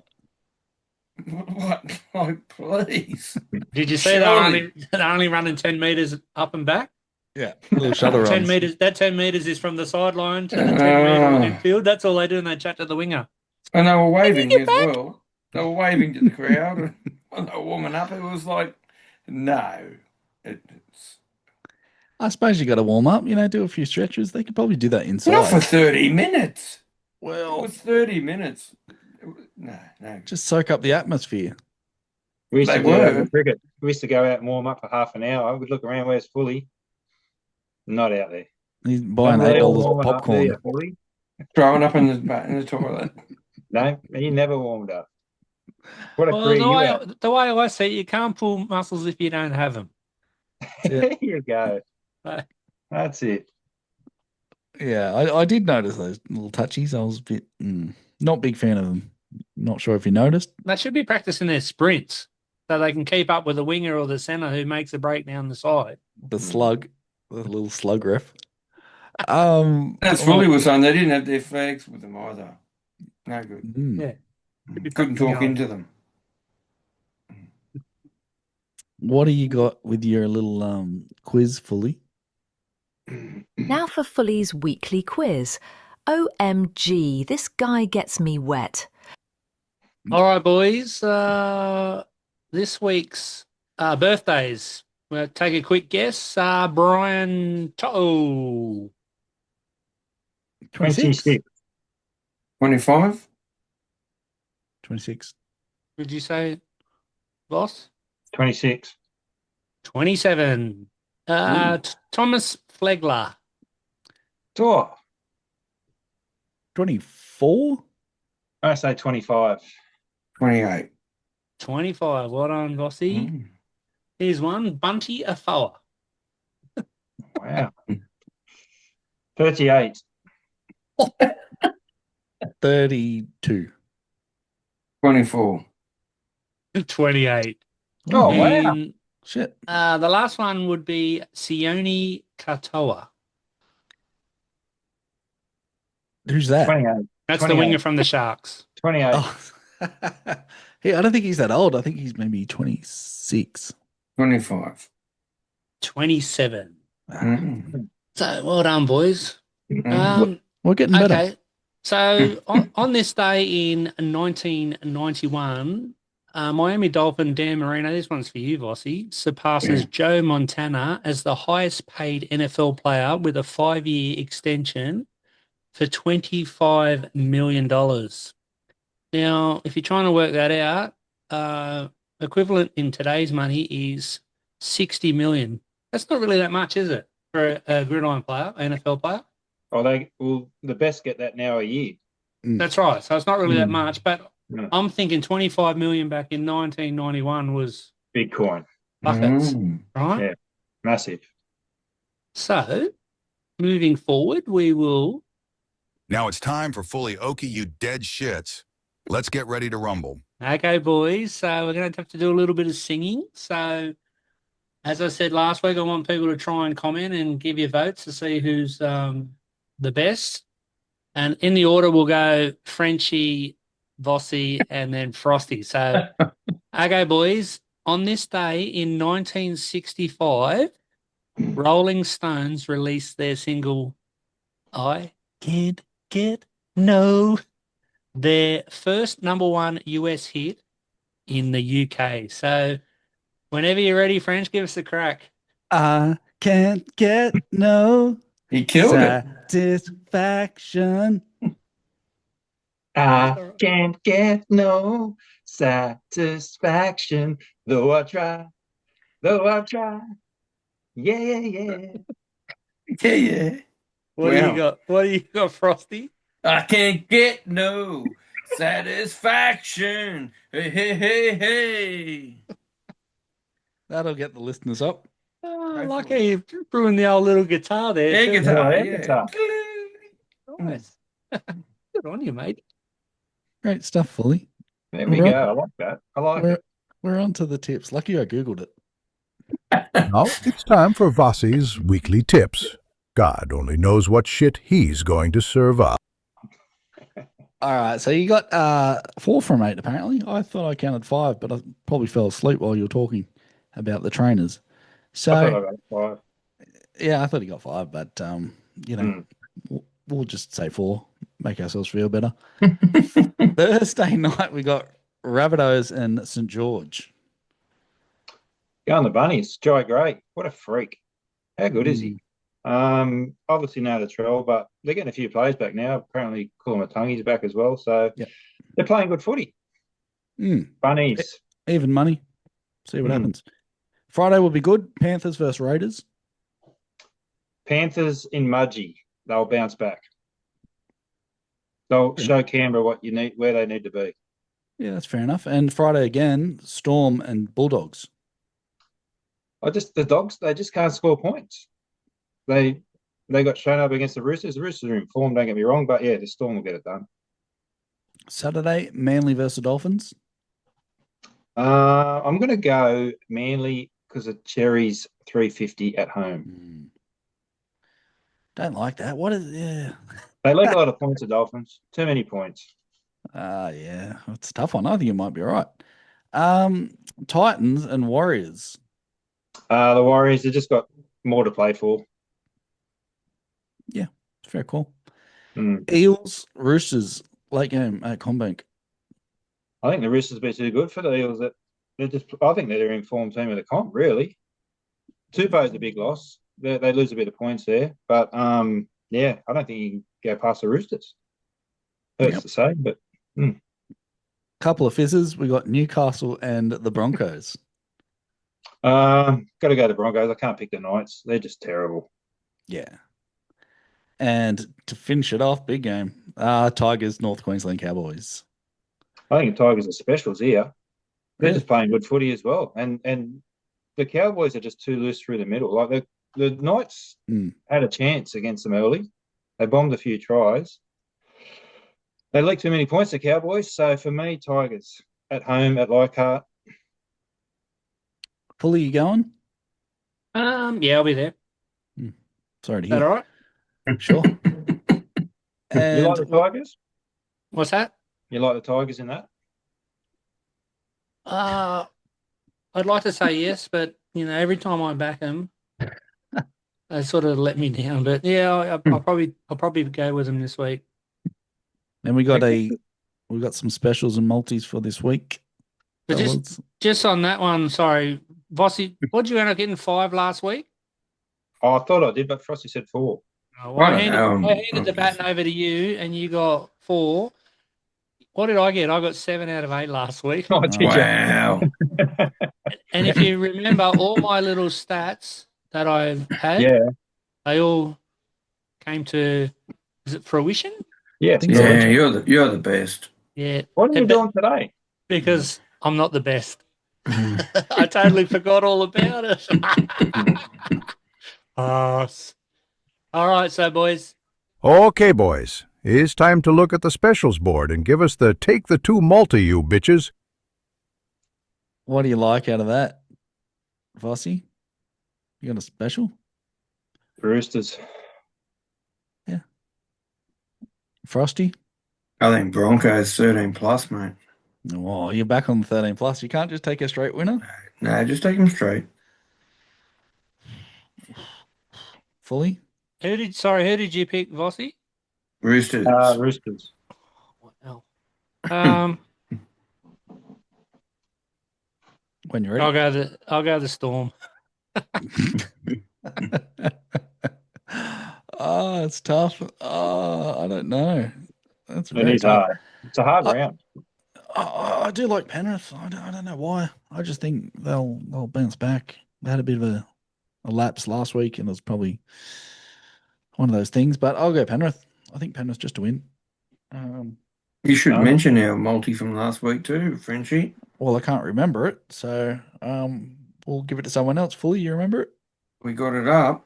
What? Like, please. Did you see they're only running 10 meters up and back? Yeah, little shuttle runs. 10 meters. That 10 meters is from the sideline to the 10 meter infield. That's all they do, and they chat to the winger. And they were waving as well. They were waving to the crowd, and when they were warming up, it was like, no. I suppose you got to warm up. Do a few stretches. They could probably do that inside. Not for 30 minutes. Well, it was 30 minutes. No. Just soak up the atmosphere. We used to do that in cricket. We used to go out and warm up for half an hour. We'd look around, where's Fully? Not out there. He's buying $8 of popcorn. Throwing up in the toilet. No, he never warmed up. What a Well, career you had. the way I see it, you can't pull muscles if you don't have them. There you go. That's it. Yeah, I did notice those little touchies. I was a bit not big fan of them. Not sure if you noticed. They should be practicing their sprints so they can keep up with the winger or the centre who makes a break down the side. The slug, the little slug ref. That's Fully was saying they didn't have their flags with them either. No good. Yeah. Couldn't talk into them. What do you got with your little quiz, Fully? Now for Fully's weekly quiz. OMG, this guy gets me wet. All right, boys. This week's birthdays. We'll take a quick guess. Brian To'o. 26. 25? 26. Would you say, boss? 26. 27. Thomas Flegler. 24? I say 25. 28. 25. Well done, Bossy. Here's one. Bunty Afoa. Wow. 38. 32. 24. 28. Oh, wow. And, shit. The last one would be Sione Katoa. Who's that? 28. That's 28. the winger from the Sharks. 28. Oh. Yeah, I don't think he's that old. I think he's maybe 26. 25. 27. Mm. So, well done, boys. We're getting better. Okay. So, on this day in 1991, Miami Dolphin Dan Marino, this one's for you, Vossi, surpasses Joe Montana as the highest paid NFL player with a 5-year extension for $25 million. Now, if you're trying to work that out, equivalent in today's money is $60 million. That's not really that much, is it, for a gridiron player, NFL player? Oh, the best get that now a year. That's right. So it's not really that much, but I'm thinking 25 million back in 1991 was big coin. Buckets, right? Yeah, massive. So, moving forward, we will. Now it's time for Fully Okie, you dead shits. Let's get ready to rumble. Okay, boys. So we're going to have to do a little bit of singing. So, as I said last week, I want people to try and comment and give your votes to see who's the best. And in the order, we'll go Frenchie, Vossi, and then Frosty. So, okay, boys. On this day in 1965, Rolling Stones released their single, I Can't Get No, their first #1 US hit in the UK. So, whenever you're ready, French, give us a crack. I can't get no He killed satisfaction. I can't get no satisfaction, though I try. Yeah. Yeah. What do you got? What do you got, Frosty? I can't get no satisfaction. Hey. That'll get the listeners up. Oh, like how you ruined the old little guitar there. Yeah, too. guitar. Nice. Good on you, mate. Great stuff, Fully. There we go. I like that. I like it. We're on to the tips. Lucky I Googled it. Now it's time for Vossi's weekly tips. God only knows what shit he's going to serve up. All right, so you got 4 from 8, apparently. I thought I counted 5, but I probably fell asleep while you were talking about the trainers. So, I thought I got 5. Yeah, I thought he got 5, but, we'll just say 4, make ourselves feel better. Thursday night, we got Rabbitohs and St. George. Go on the Bunnies. Jai Gray. What a freak. How good is he? Obviously no Latrell, but they're getting a few players back now. Apparently Kulamatungi's back as well. So they're playing good footy. Bunnies. Even money. See what happens. Friday will be good. Panthers versus Raiders. Panthers in Mudgee. They'll bounce back. They'll show Canberra what you need, where they need to be. Yeah, that's fair enough. And Friday again, Storm and Bulldogs. The Dogs, they just can't score points. They got shown up against the Roosters. The Roosters are in form, don't get me wrong, but yeah, the Storm will get it done. Saturday, Manly versus Dolphins. I'm going to go Manly because of Cherry's 350 at home. Don't like that. What is? Yeah, they leak a lot of points. The Dolphins, too many points. Yeah, it's a tough one. I think you might be right. Titans and Warriors. The Warriors have just got more to play for. Yeah, it's very cool. Eels, Roosters, late game at CommBank. I think the Roosters be too good for the Eels. I think they're in form team of the comp, really. Tupou's a big loss. They lose a bit of points there. But, yeah, I don't think you can go past the Roosters. Hurts to say, but... Couple of fizzes. We got Newcastle and the Broncos. Got to go to Broncos. I can't pick the Knights. They're just terrible. Yeah. And to finish it off, big game. Tigers, North Queensland Cowboys. I think the Tigers are specials here. They're just playing good footy as well. And the Cowboys are just too loose through the middle. Like the Knights had a chance against them early. They bombed a few tries. They leaked too many points, the Cowboys. So for me, Tigers at home at Leichhardt. Fully, you going? Yeah, I'll be there. Sorry to hear. Is that all right? Sure. And you like the Tigers? What's that? You like the Tigers in that? I'd like to say yes, but every time I back them, they sort of let me down. But yeah, I'll probably go with them this week. And we got some specials and multis for this week. But just on that one, sorry, Vossi, what did you end up getting 5 last week? Oh, I thought I did, but Frosty said 4. Oh, well, I handed the baton over to you, and you got 4. What did I get? I got 7 out of 8 last week. Oh, did wow. And if you remember, all my little stats that I've had, they all came to, is it fruition? Yeah, you're the best. Yeah. What are you doing today? Because I'm not the best. I totally forgot all about it. All right, so boys. Okay, boys. It's time to look at the specials board and give us the take the 2 multi, you bitches. What do you like out of that, Vossi? You got a special? Roosters. Yeah. Frosty? I think Broncos 13 plus, mate. Oh, you're back on the 13 plus. You can't just take a straight winner? No, just take them straight. Fully? Who did you pick, Vossi? Roosters. Roosters. What hell? When you're ready. I'll go the Storm. Oh, it's tough. Oh, I don't know. That's very tough. Hard. It's a hard round. I do like Penrith. I don't know why. I just think they'll bounce back. They had a bit of a lapse last week, and it was probably one of those things. But I'll go Penrith. I think Penrith just to win. You should mention our multi from last week too, Frenchie. Well, I can't remember it, so we'll give it to someone else. Fully, you remember it? We got it up.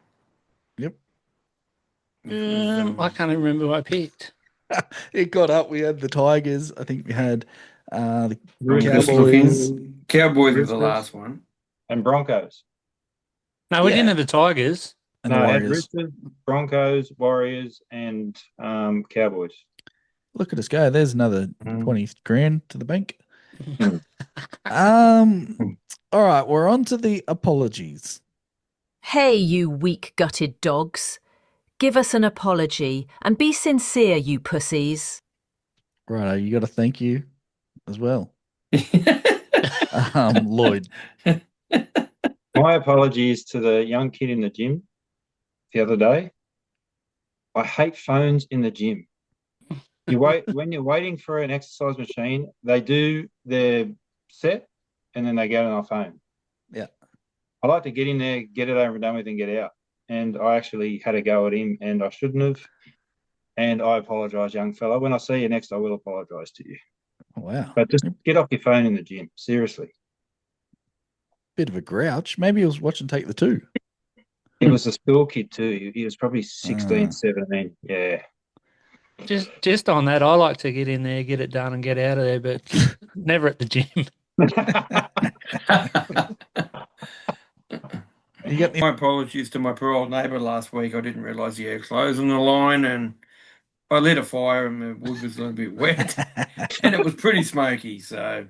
Yep. I can't even remember what I picked. It got up. We had the Tigers. I think we had the Cowboys. Cowboys was the last one. And Broncos. No, we didn't have the Tigers. And the Warriors. Roosters, Broncos, Warriors, and Cowboys. Look at us go. There's another 20 grand to the bank. All right, we're on to the apologies. Hey, you weak-gutted dogs. Give us an apology and be sincere, you pussies. Right, you got to thank you as well. Lloyd. My apologies to the young kid in the gym the other day. I hate phones in the gym. When you're waiting for an exercise machine, they do their set and then they get on our phone. Yeah. I like to get in there, get it over and done with and get out. And I actually had a go at him and I shouldn't have. And I apologise, young fella. When I see you next, I will apologise to you. Oh, wow. But just get off your phone in the gym. Seriously. Bit of a grouch. Maybe he was watching Take the Two. He was a school kid too. He was probably 16, 17. Yeah. Just on that, I like to get in there, get it done, and get out of there, but never at the gym. My apologies to my poor old neighbour last week. I didn't realise he had clothes on the line, and I lit a fire, and the wood was a little bit wet, and it was pretty smoky. So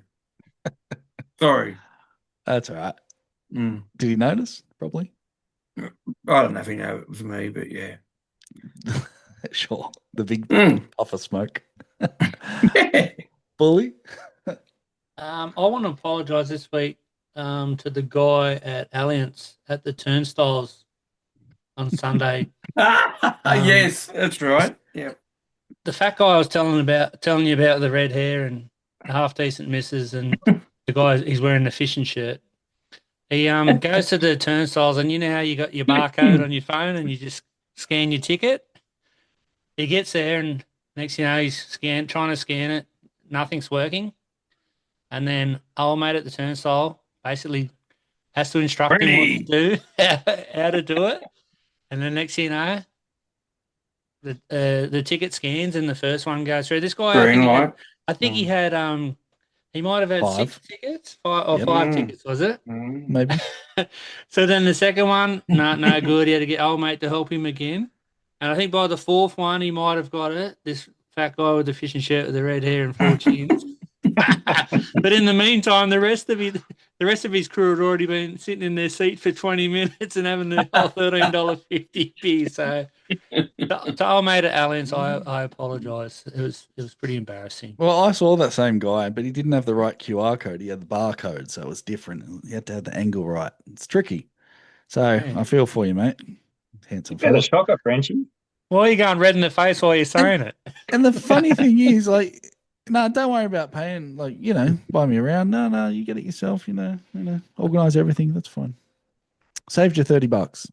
sorry. That's all right. Mm. Did he notice? Probably. I don't know if he knew it was me, but yeah. Sure. The big puff of smoke. Bully. I want to apologise this week to the guy at Alliance at the turnstiles on Sunday. Yes, that's right. Yeah. The fat guy I was telling you about the red hair and half decent misses, and the guy he's wearing the fishing shirt. He goes to the turnstiles, and you know how you got your barcode on your phone and you just scan your ticket. He gets there, and next thing you know, he's trying to scan it. Nothing's working. And then old mate at the turnstile basically has to instruct him what to do, how to do it. And then next thing you know, the ticket scans and the first one goes through. This guy, I think he had he might have had 6 tickets, 5 tickets, was it? Maybe. So then the second one, no good. He had to get old mate to help him again. And I think by the 4th one, he might have got it. This fat guy with the fishing shirt with the red hair and 4 chins. But in the meantime, the rest of his crew had already been sitting in their seat for 20 minutes and having the whole $13.50 beer. So to old mate at Alliance, I apologise. It was pretty embarrassing. Well, I saw that same guy, but he didn't have the right QR code. He had the barcode, so it was different. You had to have the angle right. It's tricky. So I feel for you, mate. Handsome fella. A shocker, Frenchie. Why are you going red in the face while you're saying it? And the funny thing is, like, no, don't worry about paying. Like, buy me around. No, you get it yourself. Organize everything. That's fine. Saved you $30.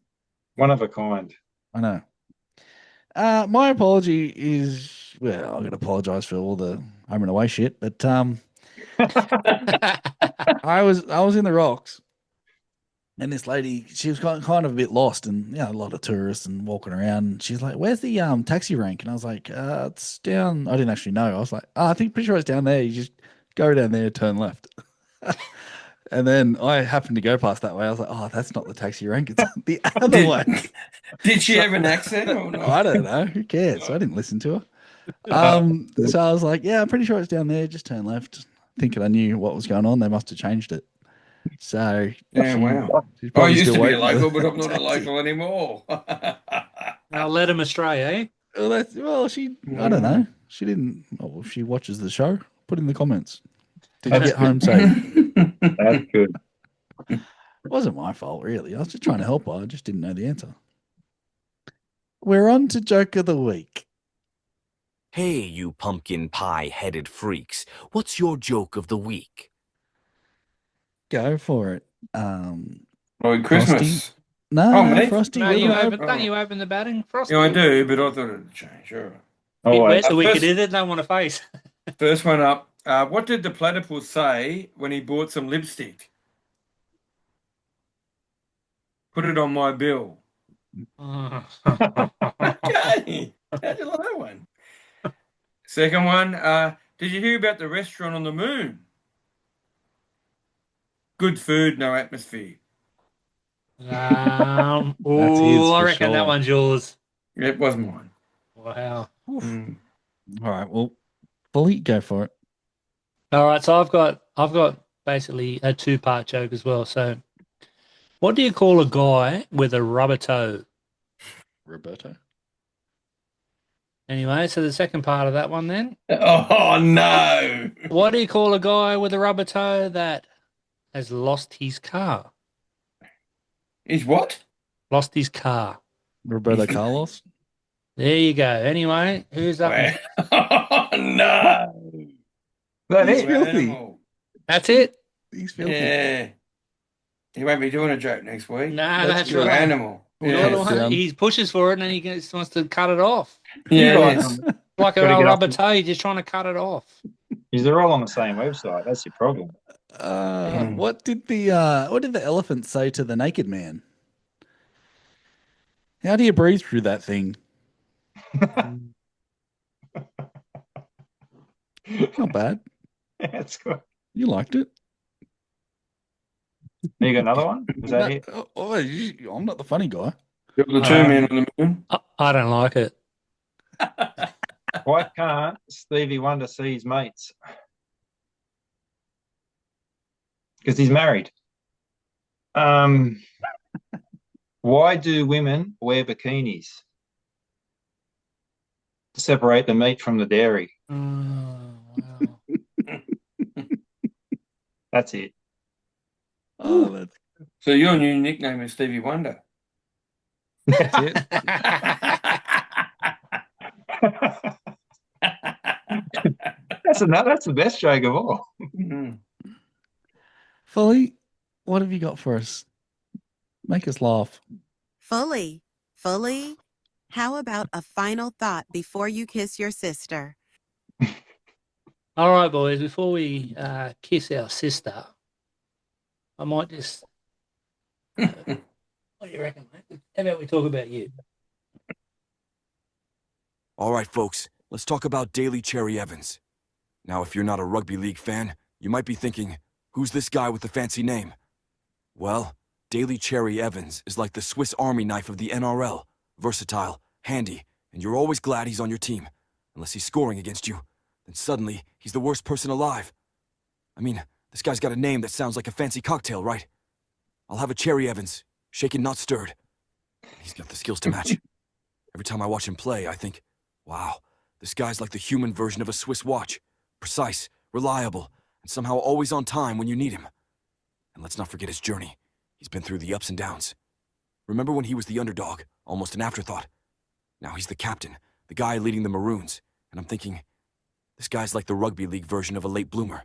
One of a kind. I know. My apology is, well, I'm going to apologize for all the home and away shit, but I was in the rocks, and this lady, she was kind of a bit lost, and a lot of tourists and walking around. And she's like, "Where's the taxi rank?" And I was like, "It's down." I didn't actually know. I was like, "I think pretty sure it's down there. You just go down there, turn left." And then I happened to go past that way. I was like, "Oh, that's not the taxi rank. It's the other way." Did she have an accent or not? I don't know. Who cares? I didn't listen to her. So I was like, "Yeah, I'm pretty sure it's down there. Just turn left." Thinking I knew what was going on. They must have changed it. So wow. I used to be a local, but I'm not a local anymore. I'll let him astray, eh? She, I don't know. She didn't. Oh, if she watches the show, put in the comments. Did you get home safe? That's good. It wasn't my fault, really. I was just trying to help her. I just didn't know the answer. We're on to Joke of the Week. Hey, you pumpkin pie-headed freaks. What's your joke of the week? Go for it. Christmas. Frosty? No, me? Frosty. No, don't you open the batting, Frosty? Yeah, I do, but I thought it'd change. Sure. Where's the wicket? Is it? Don't want to face. First one up. What did the platypus say when he bought some lipstick? Put it on my bill. Okay. How'd you like that one? Second one. Did you hear about the restaurant on the moon? Good food, no atmosphere. I reckon that one's yours. It was mine. Wow. All right. Well, Bully, go for it. All right. So I've got basically a 2-part joke as well. So, what do you call a guy with a rubber toe? Roberto. Anyway, so the second part of that one then. Oh no! What do you call a guy with a rubber toe that has lost his car? He's what? Lost his car. Roberto Carlos. There you go. Anyway, who's up? Oh no! He's filthy. That's it. He's filthy. Yeah. He won't be doing a joke next week. No, that's your right. animal. He pushes for it and then he wants to cut it off. Yeah, like an old rubber toe, just trying to cut it off. They're all on the same website. That's your problem. What did the elephant say to the naked man? How do you breathe through that thing? Not bad. That's good. You liked it. You got another one? Was that it? I'm not the funny guy. The two men on the moon. I don't like it. Why can't Stevie Wonder see his mates? Because he's married. Why do women wear bikinis? To separate the meat from the dairy. Wow. That's it. So your new nickname is Stevie Wonder. That's it. That's the best joke of all. Fully, what have you got for us? Make us laugh. Fully, how about a final thought before you kiss your sister? All right, boys, before we kiss our sister, I might just... what do you reckon, mate? How about we talk about you? All right, folks, let's talk about Daly Cherry Evans. Now, if you're not a rugby league fan, you might be thinking, who's this guy with the fancy name? Well, Daly Cherry Evans is like the Swiss Army knife of the NRL. Versatile, handy, and you're always glad he's on your team. Unless he's scoring against you, then suddenly he's the worst person alive. I mean, this guy's got a name that sounds like a fancy cocktail, right? I'll have a Cherry Evans, shaken not stirred. He's got the skills to match. Every time I watch him play, I think, wow, this guy's like the human version of a Swiss watch. Precise, reliable, and somehow always on time when you need him. And let's not forget his journey. He's been through the ups and downs. Remember when he was the underdog, almost an afterthought? Now he's the captain, the guy leading the Maroons, and I'm thinking, this guy's like the rugby league version of a late bloomer.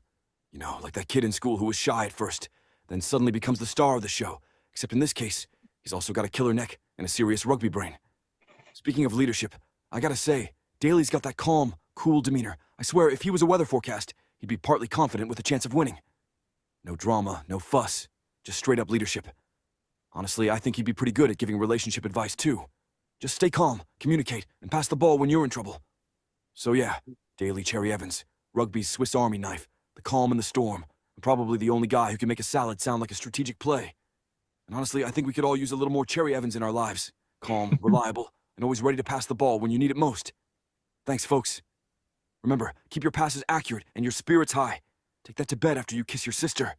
You know, like that kid in school who was shy at first, then suddenly becomes the star of the show, except in this case, he's also got a killer neck and a serious rugby brain. Speaking of leadership, I gotta say, Daly's got that calm, cool demeanor. I swear, if he was a weather forecast, he'd be partly confident with a chance of winning. No drama, no fuss, just straight-up leadership. Honestly, I think he'd be pretty good at giving relationship advice, too. Just stay calm, communicate, and pass the ball when you're in trouble. So yeah, Daly Cherry Evans, rugby's Swiss Army knife, the calm in the storm, and probably the only guy who can make a salad sound like a strategic play. And honestly, I think we could all use a little more Cherry Evans in our lives. Calm, reliable, and always ready to pass the ball when you need it most. Thanks, folks. Remember, keep your passes accurate and your spirits high. Take that to bed after you kiss your sister.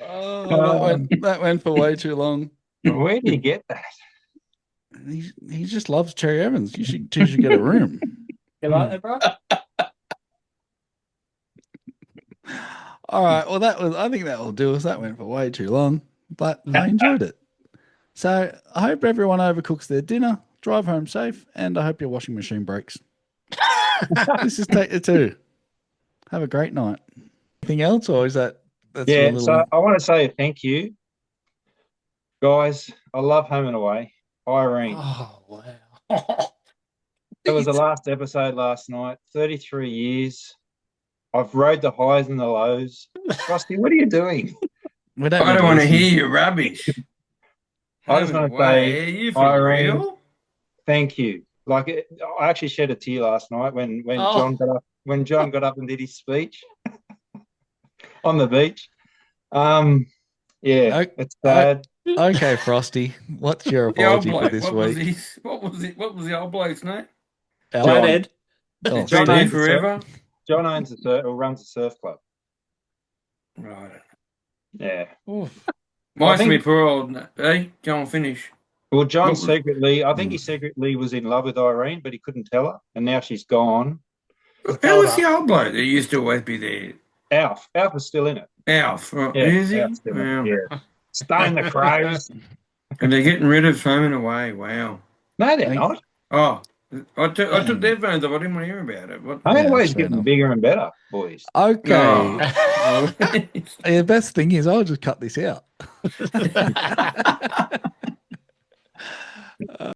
That went for way too long. Where do you get that? He just loves Cherry Evans. You should get a room. You like that, bro? All right. Well, I think that will do us. That went for way too long, but I enjoyed it. So I hope everyone overcooks their dinner, drive home safe, and I hope your washing machine breaks. This is Take the Two. Have a great night. Anything else, or is that? That's yeah. little... So I want to say thank you, guys. I love Home and Away. Irene. Oh wow. That was the last episode last night. 33 years. I've rode the highs and the lows. Frosty, what are you doing? I don't want to hear your rubbish. I just want to say, Irene, thank you. Like, I actually shed a tear last night when John got up. When John got up and did his speech on the beach. Yeah, it's sad. Okay, Frosty, what's your apology for this week? What was the old bloke's name? John Ed. Oh, John Ed forever. John owns runs a surf club. Right. Yeah. Might be poor old. Hey, go on, finish. Well, John secretly, I think he secretly was in love with Irene, but he couldn't tell her, and now she's gone. Who was the old bloke that used to always be there? Alf. Alf is still in it. Alf. Right. Yeah, Is he? Alf's still in it. Yeah. Stone the Crows. And they're getting rid of Home and Away. Wow. No, they're not. Oh, I took their phones off. I didn't want to hear about it. What? I think always fair getting enough. bigger and better, boys. Okay. Oh. The best thing is I'll just cut this out.